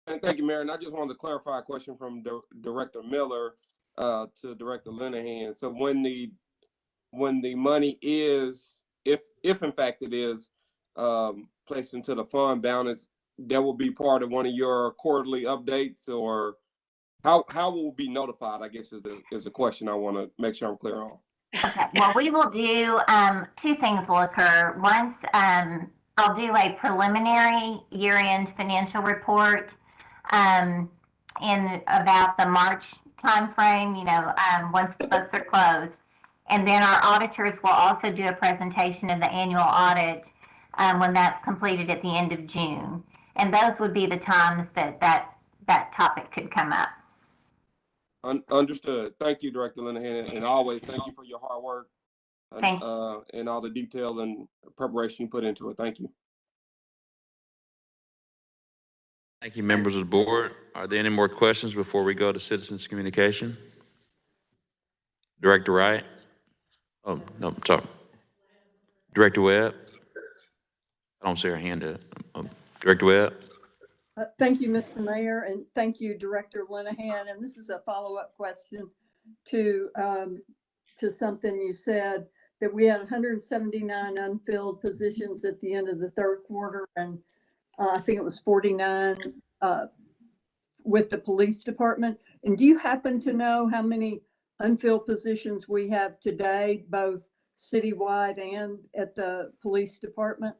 And thank you, Mayor. And I just wanted to clarify a question from Director Miller to Director Linehan. So when the money is, if in fact it is placed into the fund balance, that will be part of one of your quarterly updates, or how will we be notified, I guess is a question I want to make sure I'm clear on. Okay, well, we will do, 2 things will occur. Once, I'll do a preliminary year-end financial report in about the March timeframe, once the books are closed. And then our auditors will also do a presentation of the annual audit when that's completed at the end of June. And those would be the times that topic could come up. Understood. Thank you, Director Linehan, and always thank you for your hard work and all the detail and preparation you put into it. Thank you. Thank you, members of the board. Are there any more questions before we go to citizens communication? Director Wright? Oh, no, sorry. Director Webb? I don't see her hand up. Director Webb? Thank you, Mr. Mayor, and thank you, Director Linehan. And this is a follow-up question to something you said, that we had 179 unfilled positions at the end of the third quarter, and I think it was 49 with the police department. And do you happen to know how many unfilled positions we have today, both citywide and at the police department?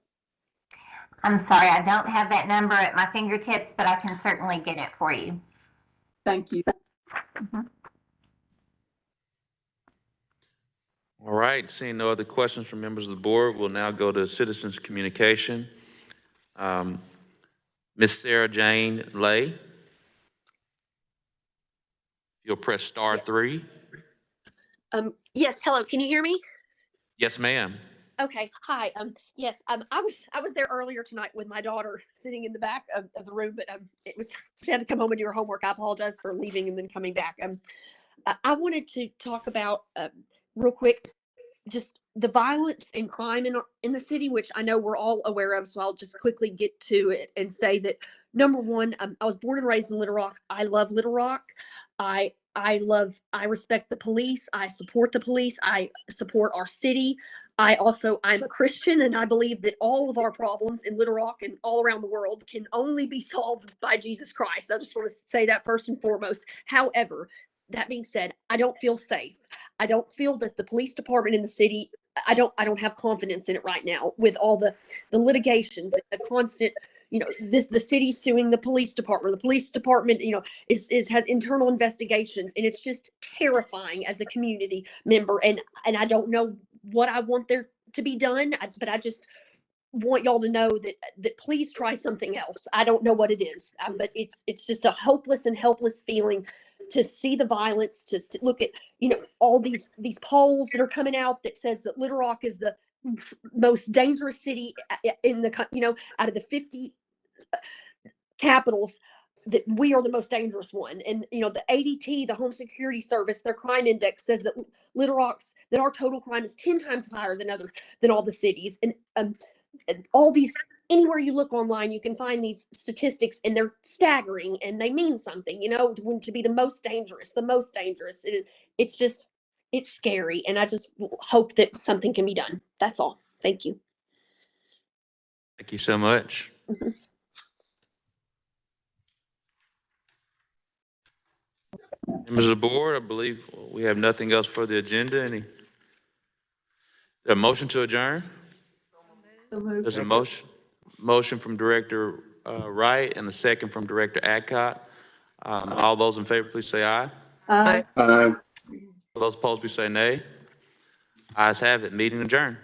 I'm sorry, I don't have that number at my fingertips, but I can certainly get it for you. Thank you. All right, seeing no other questions from members of the board, we'll now go to citizens communication. Ms. Sarah Jane Lay. You'll press *3. Yes, hello, can you hear me? Yes, ma'am. Okay, hi. Yes, I was there earlier tonight with my daughter sitting in the back of the room, but she had to come home and do her homework. I apologize for leaving and then coming back. I wanted to talk about real quick just the violence and crime in the city, which I know we're all aware of. So I'll just quickly get to it and say that number one, I was born and raised in Little Rock. I love Little Rock. I respect the police. I support the police. I support our city. I'm a Christian, and I believe that all of our problems in Little Rock and all around the world can only be solved by Jesus Christ. I just want to say that first and foremost. However, That being said, I don't feel safe. I don't feel that the police department in the city, I don't have confidence in it right now with all the litigations, the constant, the city suing the police department, has internal investigations, and it's just terrifying as a community member. And I don't know what I want there to be done, but I just want y'all to know that please try something else. I don't know what it is, but it's just a hopeless and helpless feeling to see the violence, to look at all these polls that are coming out that says that Little Rock is the most dangerous city in the out of the 50 capitals, that we are the most dangerous one. And the ADT, the Home Security Service, their crime index says that that our total crime is 10 times higher than all the cities. And all these, anywhere you look online, you can find these statistics, and they're staggering, and they mean something, to be the most dangerous. It's scary, and I just hope that something can be done. That's all. Thank you. Thank you so much. Members of the board, I believe we have nothing else for the agenda. A motion to adjourn? There's a motion from Director Wright and a second from Director Adcock. All those in favor, please say aye. Aye. Aye. Those opposed, please say nay. Ayes have it. Meeting adjourned.